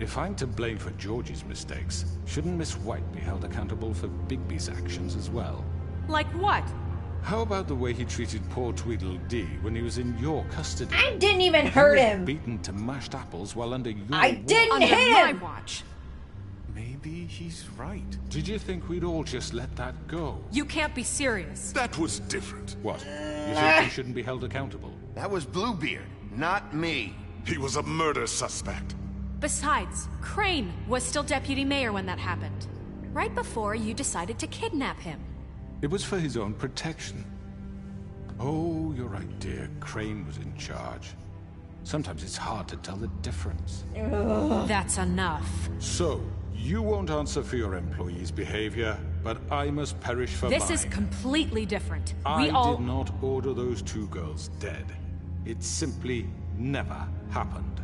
If I'm to blame for Georgie's mistakes, shouldn't Miss White be held accountable for Bigby's actions as well? Like what? How about the way he treated poor Tweedledee when he was in your custody? I didn't even hurt him. Beaten to mashed apples while under your I didn't watch. hit him. My watch. Maybe he's right. Did you think we'd all just let that go? You can't be serious. That was different. What? You think he shouldn't be held accountable? That was Bluebeard, not me. He was a murder suspect. Besides, Crane was still deputy mayor when that happened. Right before you decided to kidnap him. It was for his own protection. Oh, you're right, dear. Crane was in charge. Sometimes it's hard to tell the difference. That's enough. So, you won't answer for your employees' behavior, but I must perish for mine. This is completely different. I did not order those two girls dead. It simply never happened.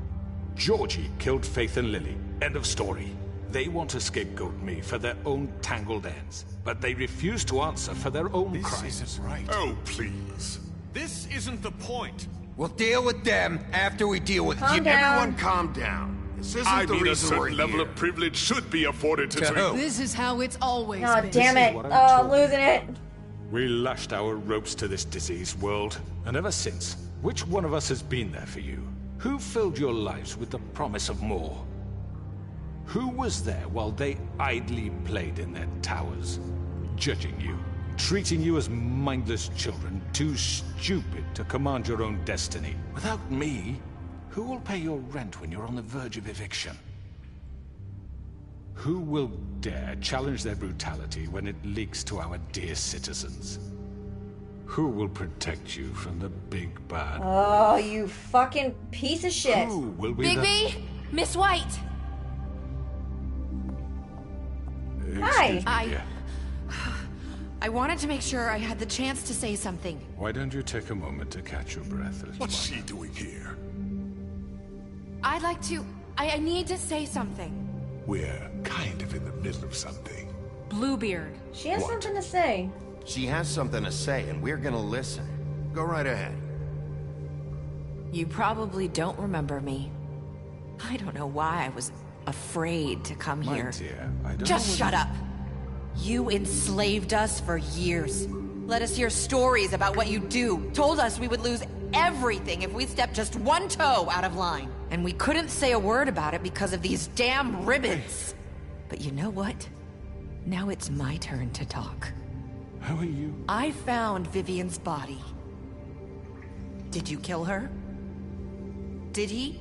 Georgie killed Faith and Lily. End of story. They want to scapegoat me for their own tangled ends, but they refuse to answer for their own crimes. This isn't right. Oh, please. This isn't the point. We'll deal with them after we deal with you. Everyone calm down. This isn't the reason we're a certain level of privilege should be afforded to who? This is how it's always Oh, been. damn it. Oh, I'm losing it. We lashed our ropes to this diseased world, and ever since, which one of us has been there for you? Who filled your lives with the promise of more? Who was there while they idly played in their towers, judging you, treating you as mindless children, too stupid to command your own destiny? Without me, who will pay your rent when you're on the verge of eviction? Who will dare challenge their brutality when it leaks to our dear citizens? Who will protect you from the big bad? Oh, you fucking piece of shit. Who will be Bigby, Miss White. Hi. I wanted to make sure I had the chance to say something. Why don't you take a moment to catch your breath? What's she doing here? I'd like to... I need to say something. We're kind of in the middle of something. Bluebeard. She has something to say. She has something to say, and we're gonna listen. Go right ahead. You probably don't remember me. I don't know why I was afraid to come My here. dear, I don't Just know shut up. You enslaved us for years. Let us hear stories about what you do. Told us we would lose everything if we stepped just one toe out of line. And we couldn't say a word about it because of these damn ribbons. But you know what? Now it's my turn to talk. How are you? I found Vivian's body. Did you kill her? Did he?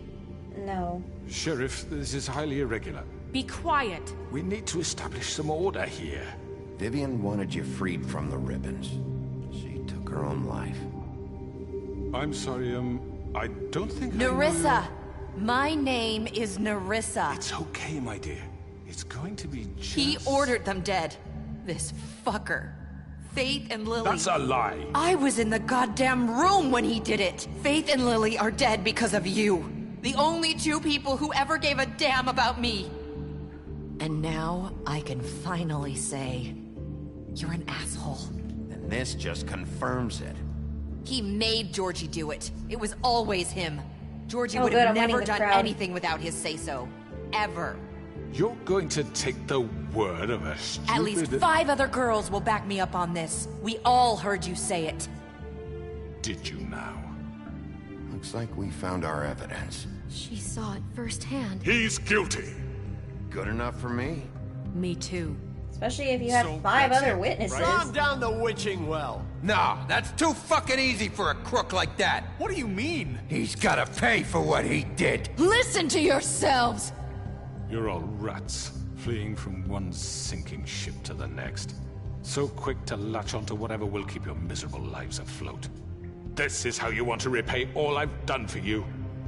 No. Sheriff, this is highly irregular. Be quiet. We need to establish some order here. Vivian wanted you freed from the ribbons. She took her own life. I'm sorry, I don't think Nerissa! My name is Nerissa. It's okay, my dear. It's going to be just... He ordered them dead. This fucker. Faith and Lily. That's a lie. I was in the goddamn room when he did it. Faith and Lily are dead because of you. The only two people who ever gave a damn about me. And now I can finally say, you're an asshole. And this just confirms it. He made Georgie do it. It was always him. Georgie would good, have I'm winning never the done crowd. anything without his say-so. Ever. You're going to take the word of a stupid... At least 5 other girls will back me up on this. We all heard you say it. Did you now? Looks like we found our evidence. She saw it firsthand. He's guilty. Good enough for me. Me too. Especially if you had 5 other witnesses. Calm down the witching well. No, that's too fucking easy for a crook like that. What do you mean? He's gotta pay for what he did. Listen to yourselves! You're all rats, fleeing from one sinking ship to the next. So quick to latch onto whatever will keep your miserable lives afloat. This is how you want to repay all I've done for you.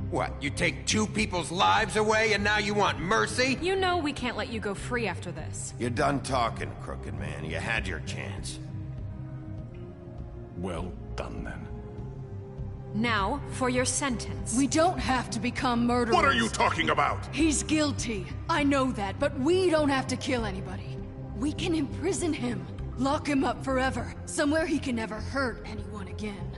What, you take 2 people's lives away and now you want mercy? You know we can't let you go free after this. You're done talking, crooked man. You had your chance. Well done, then. Now, for your sentence. We don't have to become murderers. What are you talking about? He's guilty. I know that, but we don't have to kill anybody. We can imprison him. Lock him up forever. Somewhere he can never hurt anyone again.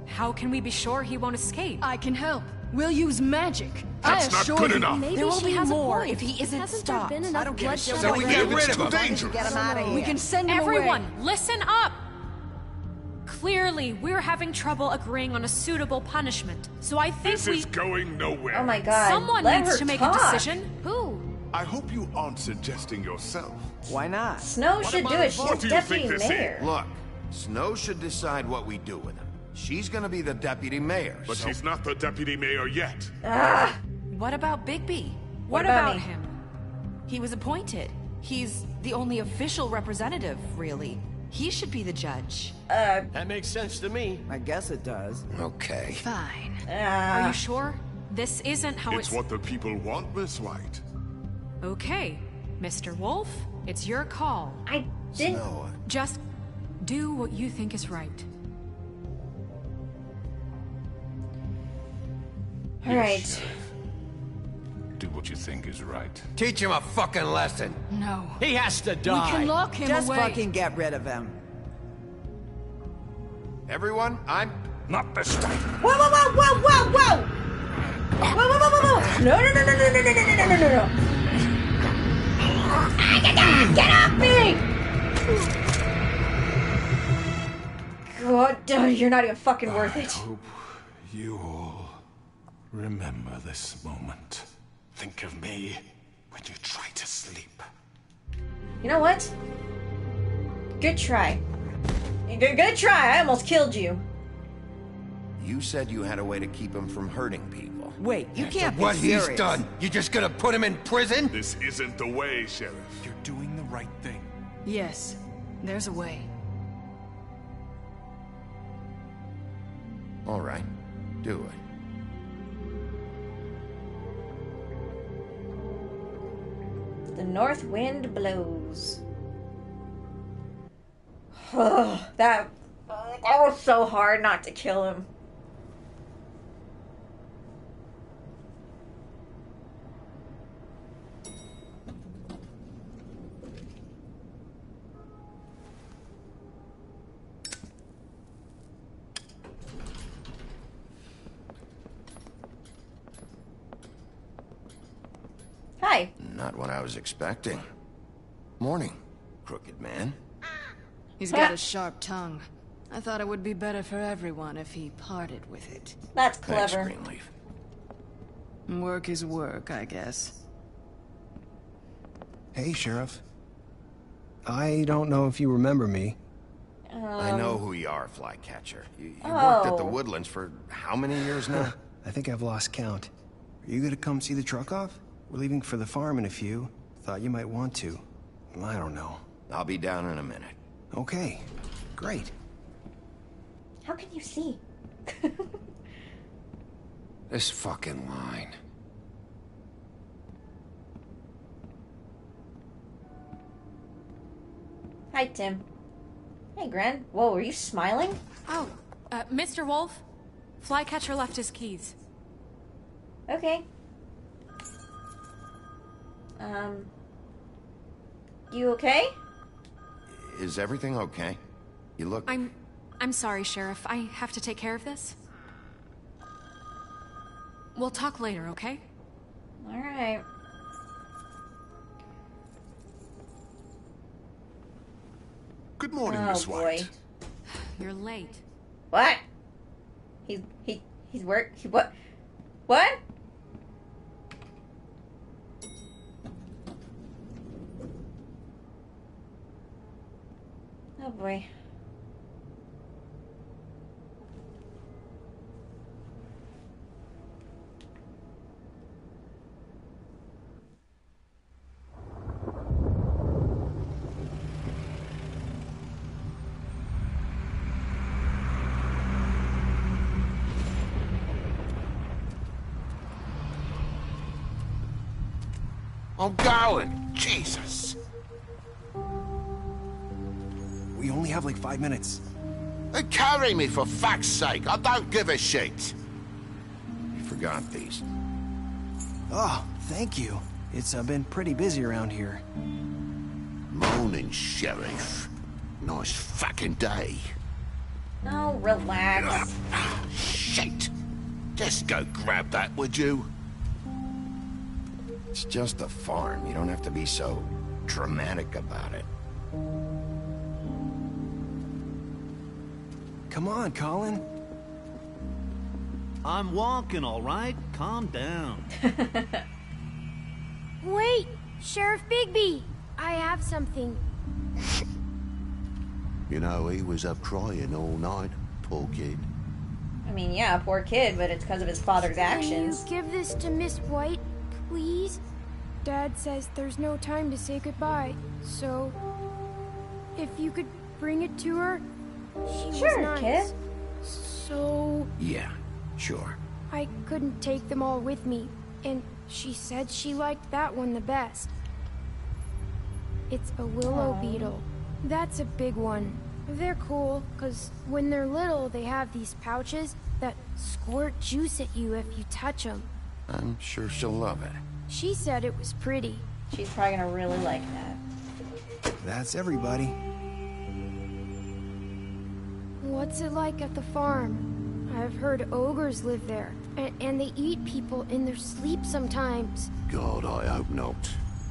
How can we be sure he won't escape? I can help. We'll use magic. That's not good enough. Maybe There will she be has more a point. if he isn't Hasn't stopped. there been enough I don't get it. bloodshed So we already? get rid It's of too him. dangerous. Get him out of here. We can send him Everyone, away. listen up! Clearly, we're having trouble agreeing on a suitable punishment. So I think This is going nowhere. Oh my god. Someone Let needs her to make talk. a decision. Who? I hope you aren't suggesting yourself. Why not? Snow should do it. She's What do you deputy think this mayor. Look, Snow should decide what we do with him. She's gonna be the deputy mayor. But so... she's not the deputy mayor yet. What about Bigby? What about me? him? He was appointed. He's the only official representative, really. He should be the judge. That makes sense to me. I guess it does. Okay. Fine. Are you sure? This isn't how It's what the people want, Miss White. Okay, Mr. Wolf, it's your call. I didn't. Snow, Just do what you think is right. All right. Do what you think is right. Teach him a fucking lesson. No. He has to die. We can lock him Just away. fucking get rid of him. everyone, I'm... Not this time. Whoa, whoa, whoa, whoa, whoa, whoa! Whoa, whoa, whoa, whoa, whoa! No, no, no, no, no, no, no, no, no, no, no! Get off me! God, you're not even fucking worth it. I hope you all remember this moment. Think of me when you try to sleep. You know what? Good try. Good try. I almost killed you. You said you had a way to keep him from hurting people. Wait, you can't be What serious. he's done, you just gonna put him in prison? This isn't the way, Sheriff. You're doing the right thing. Yes, there's a way. All right, do it. The north wind blows. That was so hard not to kill him. Hi. Not what I was expecting. Morning, crooked man. He's got a sharp tongue. I thought it would be better for everyone if he parted with it. That's Thanks, clever. Greenleaf. Work is work, I guess. Hey, Sheriff. I don't know if you remember me. I know who you are, Flycatcher. You worked at the Oh. Woodlands for how many years now? I think I've lost count. Are you gonna come see the truck off? We're leaving for the farm in a few. Thought you might want to. I don't know. I'll be down in a minute. Okay, great. How can you see? This fucking line. Hi, Tim. Hey, Gran. Whoa, are you smiling? Oh, Mr. Wolf, Flycatcher left his keys. Okay. You okay? Is everything okay? You look... I'm sorry, Sheriff. I have to take care of this. We'll talk later, okay? Alright. Good morning, Miss White. You're late. What? He's what? What? Oh boy. I'm going! Jesus! We only have like 5 minutes. Carry me, for fuck's sake! I don't give a shit! You forgot these. Oh, thank you. It's been pretty busy around here. Morning, Sheriff. Nice fucking day. Oh, relax. Shit! Just go grab that, would you? It's just a farm. You don't have to be so dramatic about it. Come on, Colin. I'm walking, all right? Calm down. Wait! Sheriff Bigby! I have something. You know, he was up crying all night, poor kid. I mean, yeah, poor kid, but it's because of his father's actions. Can you give this to Miss White, please? Dad says there's no time to say goodbye, so... if you could bring it to her, she Sure, was nice. kid. So... Yeah, sure. I couldn't take them all with me, and she said she liked that one the best. It's a willow beetle. That's a big one. They're cool, because when they're little, they have these pouches that squirt juice at you if you touch them. I'm sure she'll love it. She said it was pretty. She's probably gonna really like that. That's everybody. What's it like at the farm? I've heard ogres live there, and they eat people in their sleep sometimes. God, I hope not.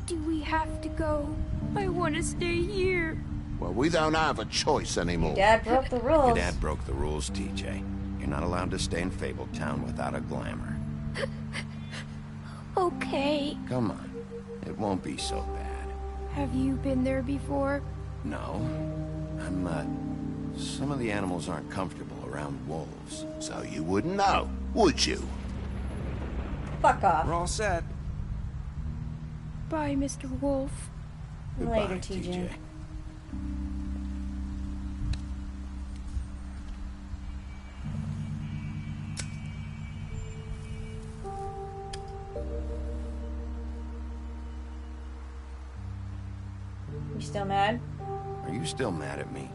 Do we have to go? I want to stay here. Well, we don't have a choice anymore. Dad broke the rules. Your dad broke the rules, TJ. You're not allowed to stay in Fabletown without a glamour. Okay. Come on. It won't be so bad. Have you been there before? No. Some of the animals aren't comfortable around wolves. So you wouldn't know, would you? Fuck off. We're all set. Bye, Mr. Wolf. Later, TJ. You still mad? Are you still mad at me?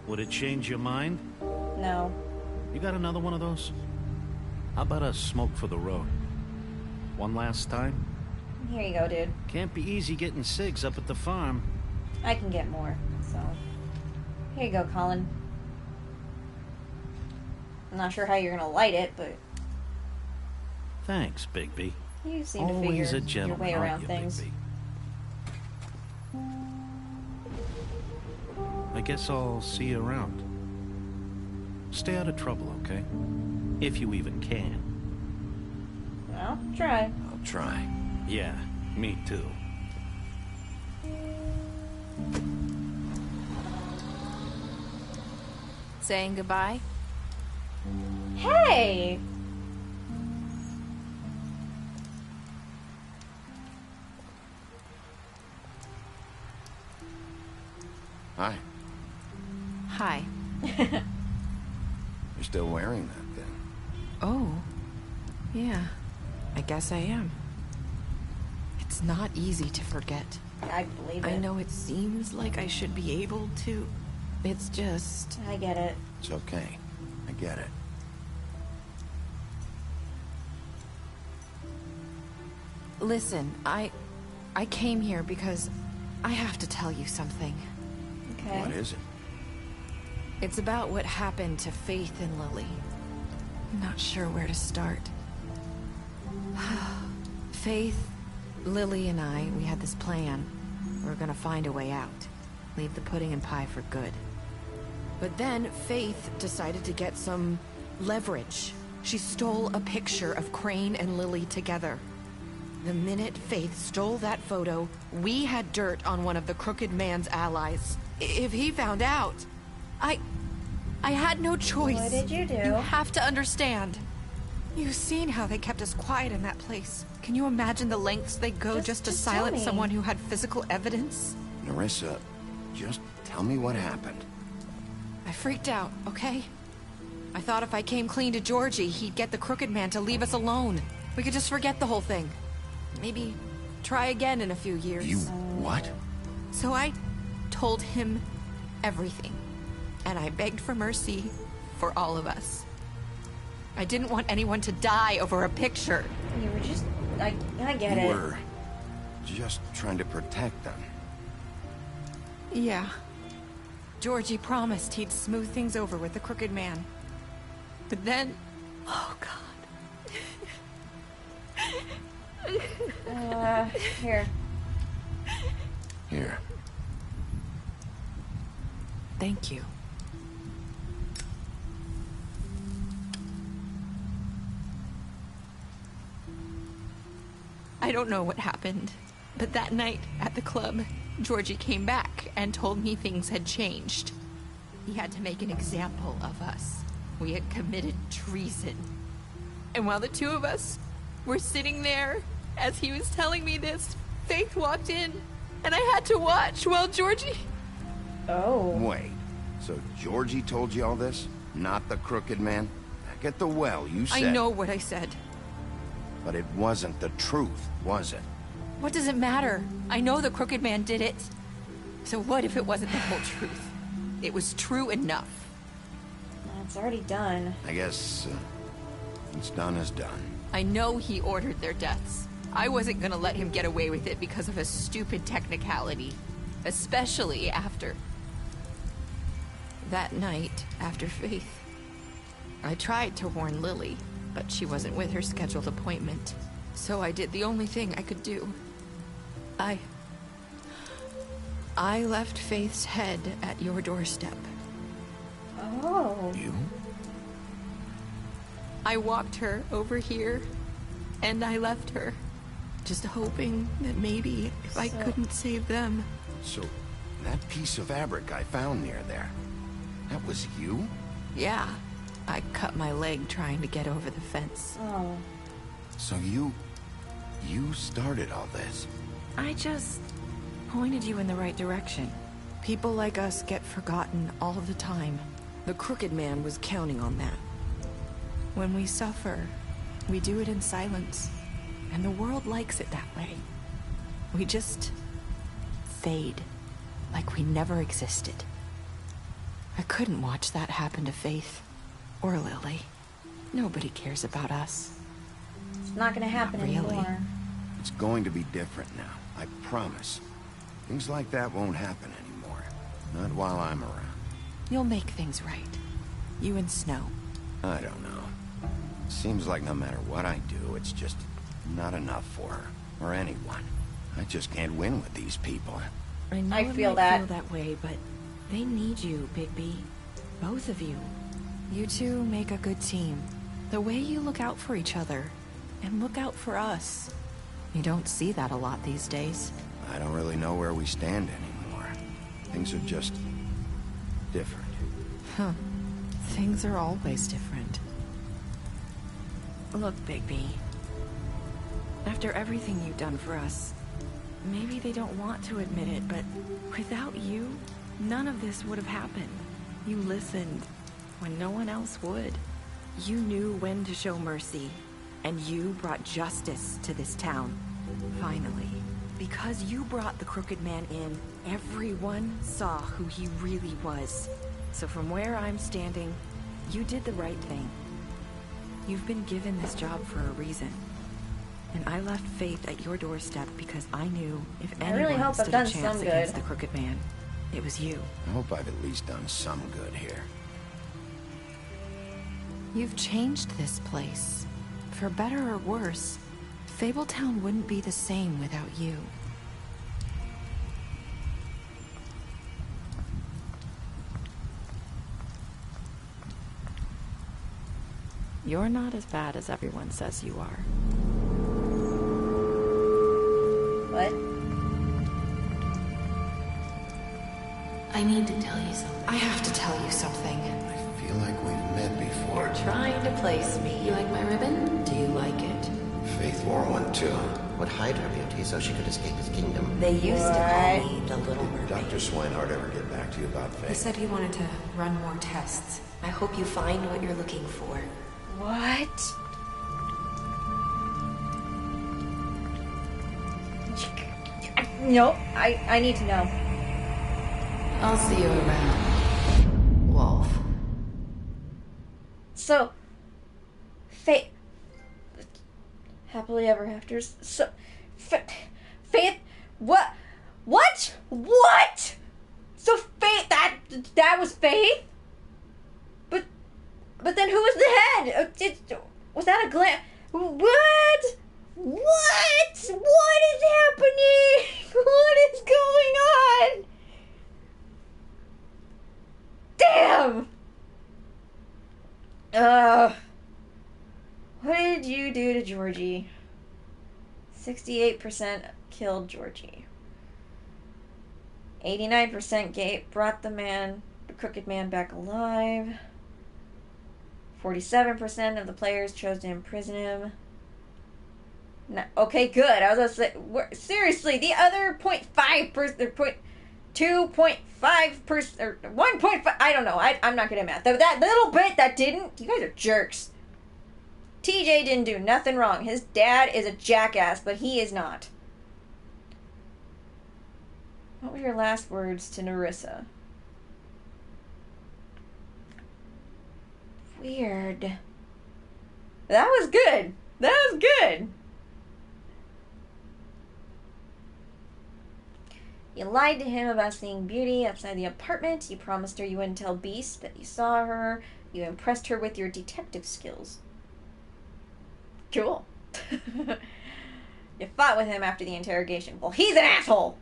Would it change your mind? No. You got another one of those? How about a smoke for the road? One last time? Here you go, dude. Can't be easy getting cigs up at the farm. I can get more, so... Here you go, Colin. I'm not sure how you're gonna light it, but... Thanks, Bigby. You seem to Always figure a gentleman, your way around aren't you, things. Bigby? I guess I'll see you around. Stay out of trouble, okay? If you even can. I'll try. I'll try. Yeah, me too. Saying goodbye? Hey! Hi. Hi. You're still wearing that, then? Oh. Yeah. I guess I am. It's not easy to forget. I believe it. I know it seems like I should be able to. It's just... I get it. It's okay. I get it. Listen, I came here because I have to tell you something. Okay. What is it? It's about what happened to Faith and Lily. I'm not sure where to start. Faith, Lily, and I, we had this plan. We were gonna find a way out. Leave the pudding and pie for good. But then Faith decided to get some leverage. She stole a picture of Crane and Lily together. The minute Faith stole that photo, we had dirt on one of the Crooked Man's allies. If he found out, I had no choice. What did you do? You have to understand. You've seen how they kept us quiet in that place. Can you imagine the lengths they go just to silence someone who had physical evidence? Nerissa, just tell me what happened. I freaked out, okay? I thought if I came clean to Georgie, he'd get the Crooked Man to leave us alone. We could just forget the whole thing. Maybe try again in a few years. You what? So I told him everything. And I begged for mercy for all of us. I didn't want anyone to die over a picture. You were just... I get it. You were just trying to protect them. Yeah. Georgie promised he'd smooth things over with the Crooked Man. But then... Oh, God. Here. Thank you. I don't know what happened, but that night at the club, Georgie came back and told me things had changed. He had to make an example of us. We had committed treason. And while the two of us were sitting there, as he was telling me this, Faith walked in, and I had to watch while Georgie... Oh. Wait, so Georgie told you all this? Not the crooked man? Back at the well, you said... I know what I said. But it wasn't the truth, was it? What does it matter? I know the crooked man did it. So what if it wasn't the whole truth? It was true enough. It's already done. I guess what's done is done. I know he ordered their deaths. I wasn't gonna let him get away with it because of a stupid technicality. Especially after... that night, after Faith. I tried to warn Lily, but she wasn't with her scheduled appointment. So I did the only thing I could do. I left Faith's head at your doorstep. Oh. You? I walked her over here, and I left her. Just hoping that maybe if I couldn't save them. So, that piece of fabric I found near there, that was you? Yeah. I cut my leg trying to get over the fence. Oh. So you started all this? I just pointed you in the right direction. People like us get forgotten all the time. The crooked man was counting on that. When we suffer, we do it in silence. And the world likes it that way. We just fade, like we never existed. I couldn't watch that happen to Faith. Or Lily. Nobody cares about us. It's not gonna happen anymore. It's going to be different now, I promise. Things like that won't happen anymore. Not while I'm around. You'll make things right. You and Snow. I don't know. Seems like no matter what I do, it's just not enough for her. Or anyone. I just can't win with these people. I know I feel that. Feel that way, but they need you, Bigby. Both of you. You two make a good team. The way you look out for each other, and look out for us. You don't see that a lot these days. I don't really know where we stand anymore. Things are just... different. Huh. Things are always different. Look, Bigby. After everything you've done for us, maybe they don't want to admit it, but without you, none of this would have happened. You listened when no one else would. You knew when to show mercy, and you brought justice to this town. Finally. Because you brought the crooked man in, everyone saw who he really was. So from where I'm standing, you did the right thing. You've been given this job for a reason. And I left Faith at your doorstep because I knew if anyone stood a chance against the crooked man, it was you. I hope I've at least done some good here. You've changed this place. For better or worse, Fabletown wouldn't be the same without you. You're not as bad as everyone says you are. What? I need to tell you something. I have to tell you something. I feel like we've met before. You're trying to place me. You like my ribbon? Do you like it? Faith wore one too. Would hide her beauty so she could escape his kingdom. They used to call me the Little Mermaid. Did Dr. Swinehart ever get back to you about Faith? He said he wanted to run more tests. I hope you find what you're looking for. What? Nope. I need to know. I'll see you around, Wolf. So, Faith... Happily ever after. So, Faith... What? What? What? So Faith... That was Faith? But then who was the head? Was that a glam... What? What? What is happening? What is going on? Damn! What did you do to Georgie? 16 68% killed Georgie. 89% brought the crooked man back alive. 47% of the players chose to imprison him. No, okay, good. I was going to say, seriously, the other 0.5%, 2.5%, or 1.5, I don't know. I'm not good at math. That little bit that didn't, you guys are jerks. TJ didn't do nothing wrong. His dad is a jackass, but he is not. What were your last words to Nerissa? Weird. That was good. That was good. You lied to him about seeing Beauty outside the apartment. You promised her you wouldn't tell Beast that you saw her. You impressed her with your detective skills. Cool. You fought with him after the interrogation. Well, he's an asshole!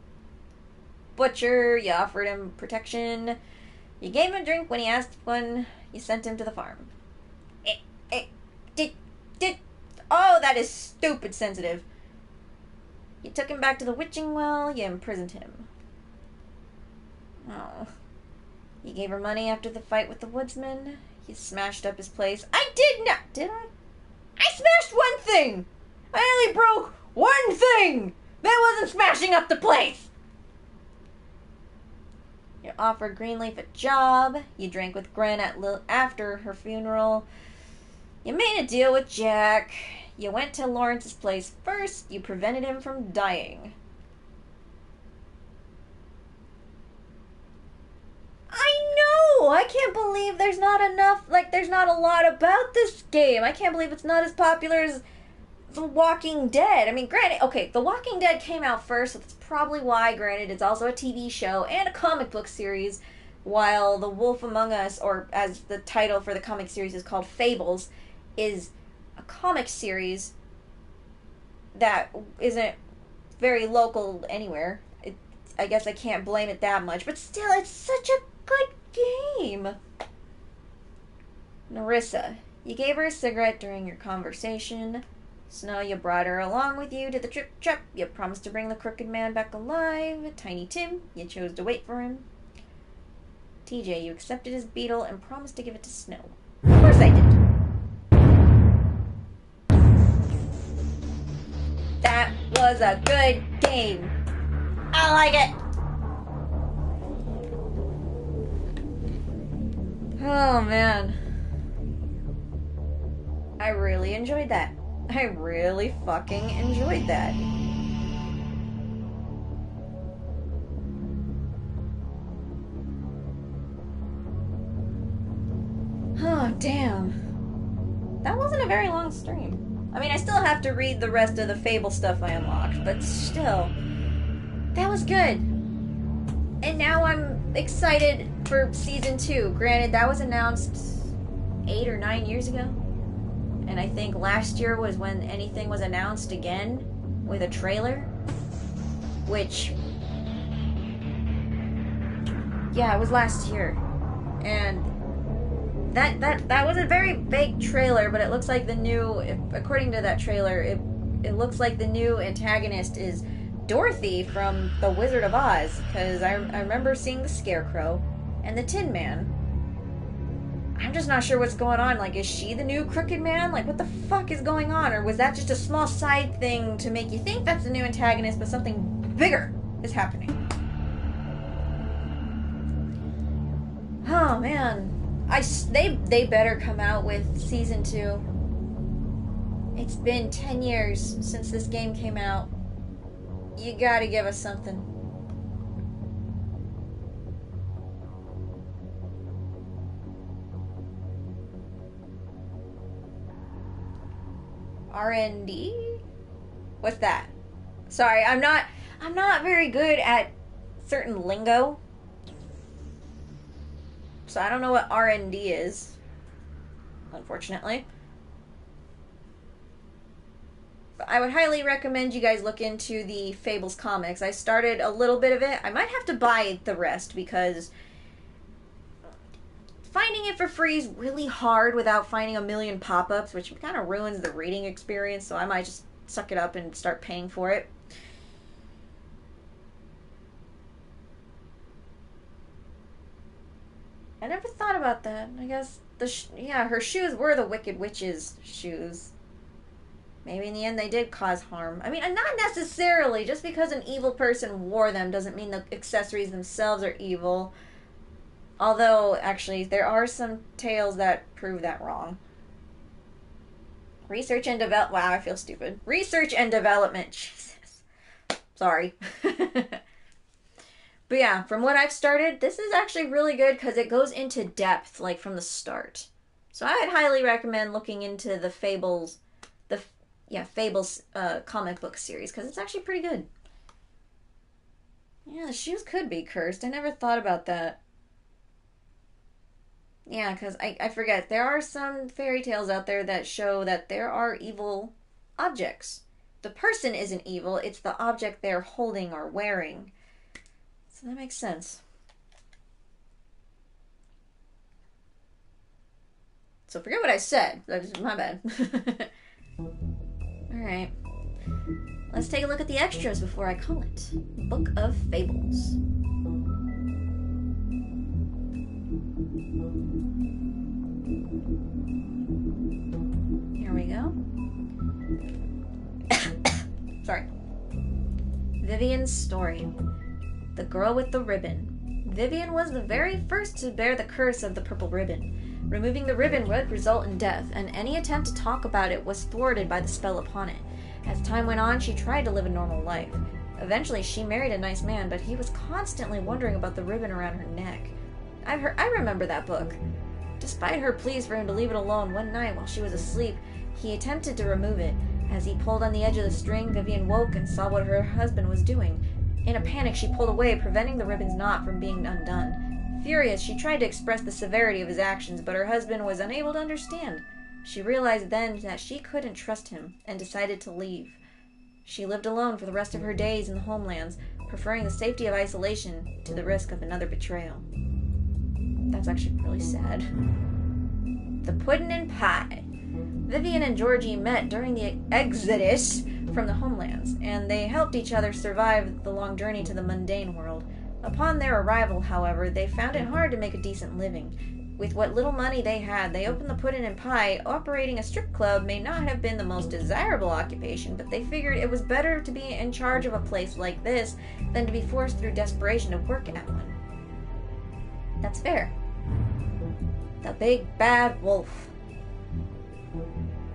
Butcher, you offered him protection. You gave him a drink when he asked one. You sent him to the farm. Oh, that is stupid sensitive. You took him back to the witching well. You imprisoned him. Oh. You gave her money after the fight with the woodsman. You smashed up his place. I did not. Did I? I smashed one thing. I only broke one thing. That wasn't smashing up the place. You offered Greenleaf a job. You drank with Gren after her funeral. You made a deal with Jack. You went to Lawrence's place first. You prevented him from dying. I know! I can't believe there's not enough, there's not a lot about this game. I can't believe it's not as popular as The Walking Dead. I mean, granted, okay, The Walking Dead came out first, so that's probably why, granted, it's also a TV show and a comic book series, while The Wolf Among Us, or as the title for the comic series is called, Fables, is a comic series that isn't very local anywhere. I guess I can't blame it that much, but still, it's such a good game. Nerissa, you gave her a cigarette during your conversation. Snow, you brought her along with you to the trip. You promised to bring the crooked man back alive. Tiny Tim, you chose to wait for him. TJ, you accepted his beetle and promised to give it to Snow. Of course I did. That was a good game. I like it. Oh, man. I really enjoyed that. I really fucking enjoyed that. Oh, damn. That wasn't a very long stream. I mean, I still have to read the rest of the Fable stuff I unlocked, but still. That was good. And now I'm excited for Season 2. Granted, that was announced 8 or 9 years ago. And I think last year was when anything was announced again with a trailer. Which... yeah, it was last year. And that was a very big trailer, but it looks like the new... according to that trailer, it looks like the new antagonist is Dorothy from The Wizard of Oz, because I remember seeing the Scarecrow and the Tin Man. I'm just not sure what's going on. Like, is she the new Crooked Man? Like, what the fuck is going on? Or was that just a small side thing to make you think that's the new antagonist, but something bigger is happening? Oh, man. They better come out with Season 2. It's been 10 years since this game came out. You gotta give us something. R&D? What's that? Sorry, I'm not very good at certain lingo. So I don't know what R&D is, unfortunately. But I would highly recommend you guys look into the Fables comics. I started a little bit of it. I might have to buy the rest because finding it for free is really hard without finding a million pop-ups, which kind of ruins the reading experience, so I might just suck it up and start paying for it. I never thought about that. I guess yeah, her shoes were the Wicked Witch's shoes. Maybe in the end they did cause harm. I mean, not necessarily. Just because an evil person wore them doesn't mean the accessories themselves are evil. Although, actually, there are some tales that prove that wrong. Research and develop. Wow, I feel stupid. Research and development. Jesus. Sorry. But yeah, from what I've started, this is actually really good because it goes into depth, like, from the start. So I'd highly recommend looking into the Fables, Fables comic book series, because it's actually pretty good. Yeah, the shoes could be cursed. I never thought about that. Yeah, because I forget. There are some fairy tales out there that show that there are evil objects. The person isn't evil, it's the object they're holding or wearing. So that makes sense. So forget what I said. That's my bad. Alright. Let's take a look at the extras before I call it. Book of Fables. Here we go. Sorry. Vivian's story. The girl with the ribbon. Vivian was the very first to bear the curse of the purple ribbon. Removing the ribbon would result in death, and any attempt to talk about it was thwarted by the spell upon it. As time went on, she tried to live a normal life. Eventually, she married a nice man, but he was constantly wondering about the ribbon around her neck. I remember that book. Despite her pleas for him to leave it alone, one night while she was asleep, he attempted to remove it. As he pulled on the edge of the string, Vivian woke and saw what her husband was doing. In a panic, she pulled away, preventing the ribbon's knot from being undone. Furious, she tried to express the severity of his actions, but her husband was unable to understand. She realized then that she couldn't trust him, and decided to leave. She lived alone for the rest of her days in the homelands, preferring the safety of isolation to the risk of another betrayal. That's actually really sad. The Puddin' and Pie. Vivian and Georgie met during the exodus from the homelands, and they helped each other survive the long journey to the mundane world. Upon their arrival, however, they found it hard to make a decent living. With what little money they had, they opened the Puddin' and Pie. Operating a strip club may not have been the most desirable occupation, but they figured it was better to be in charge of a place like this than to be forced through desperation to work at one. That's fair. The Big Bad Wolf.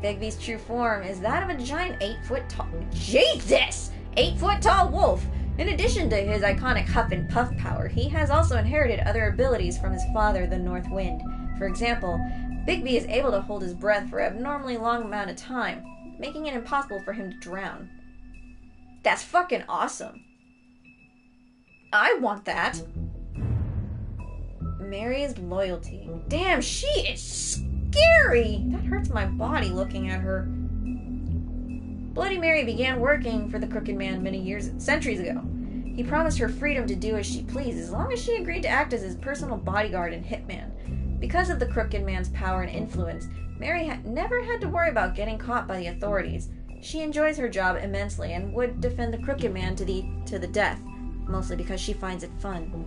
Bigby's true form is that of a giant 8-foot-tall... Jesus! 8-foot-tall wolf! In addition to his iconic huff and puff power, he has also inherited other abilities from his father, the North Wind. For example, Bigby is able to hold his breath for an abnormally long amount of time, making it impossible for him to drown. That's fucking awesome. I want that. Mary's loyalty. Damn, she is scary! That hurts my body looking at her. Bloody Mary began working for the Crooked Man centuries ago. He promised her freedom to do as she pleased, as long as she agreed to act as his personal bodyguard and hitman. Because of the Crooked Man's power and influence, Mary never had to worry about getting caught by the authorities. She enjoys her job immensely and would defend the Crooked Man to the death, mostly because she finds it fun.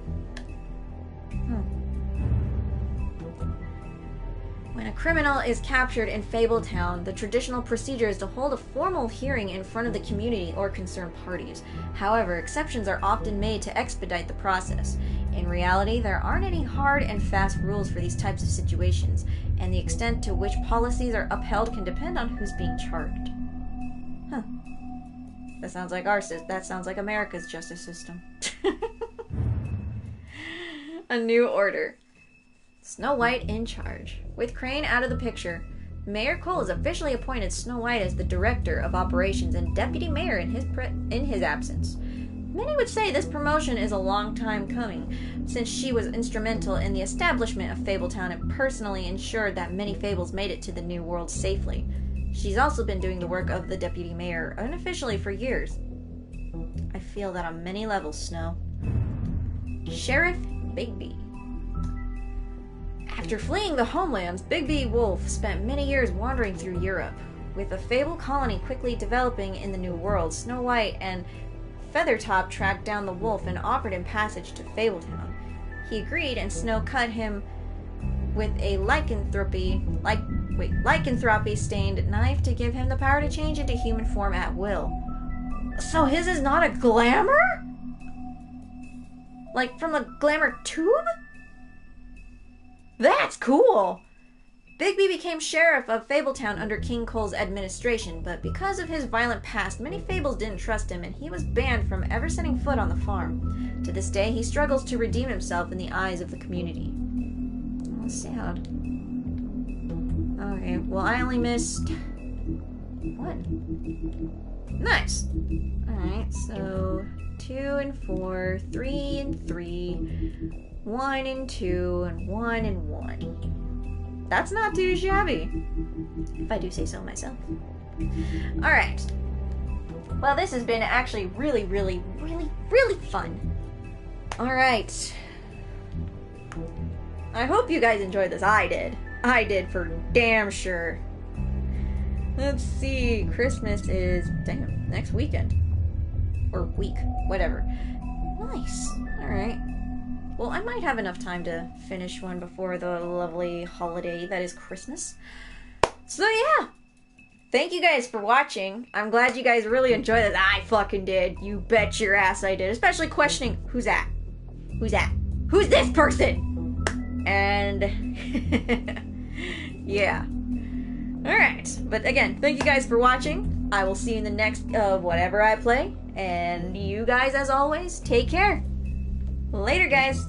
When a criminal is captured in Fabletown, the traditional procedure is to hold a formal hearing in front of the community or concerned parties. However, exceptions are often made to expedite the process. In reality, there aren't any hard and fast rules for these types of situations, and the extent to which policies are upheld can depend on who's being charged. Huh. That sounds like America's justice system. A new order. Snow White in charge. With Crane out of the picture, Mayor Cole has officially appointed Snow White as the director of operations and deputy mayor in his absence. Many would say this promotion is a long time coming, since she was instrumental in the establishment of Fabletown and personally ensured that many fables made it to the New World safely. She's also been doing the work of the deputy mayor unofficially for years. I feel that on many levels, Snow. Sheriff Bigby. After fleeing the homelands, Bigby Wolf spent many years wandering through Europe. With a fable colony quickly developing in the New World, Snow White and Feathertop tracked down the wolf and offered him passage to Fabletown. He agreed, and Snow cut him with a lycanthropy-stained knife to give him the power to change into human form at will. So his is not a glamour? Like from a glamour tube? That's cool! Bigby became sheriff of Fabletown under King Cole's administration, but because of his violent past, many Fables didn't trust him, and he was banned from ever setting foot on the farm. To this day, he struggles to redeem himself in the eyes of the community. Oh, sad. Okay, well, I only missed one. Nice. Alright, so 2 and 4, 3 and 3, 1 and 2, and 1 and 1. That's not too shabby, if I do say so myself. Alright. Well, this has been actually really, really, really, really fun. Alright. I hope you guys enjoyed this. I did. I did for damn sure. Let's see. Christmas is, damn, next weekend. Or week. Whatever. Nice. Alright. Well, I might have enough time to finish one before the lovely holiday that is Christmas. So yeah. Thank you guys for watching. I'm glad you guys really enjoyed this. I fucking did. You bet your ass I did. Especially questioning, who's that? Who's that? Who's this person? And yeah. Alright. But again, thank you guys for watching. I will see you in the next whatever I play. And you guys, as always, take care. Later, guys.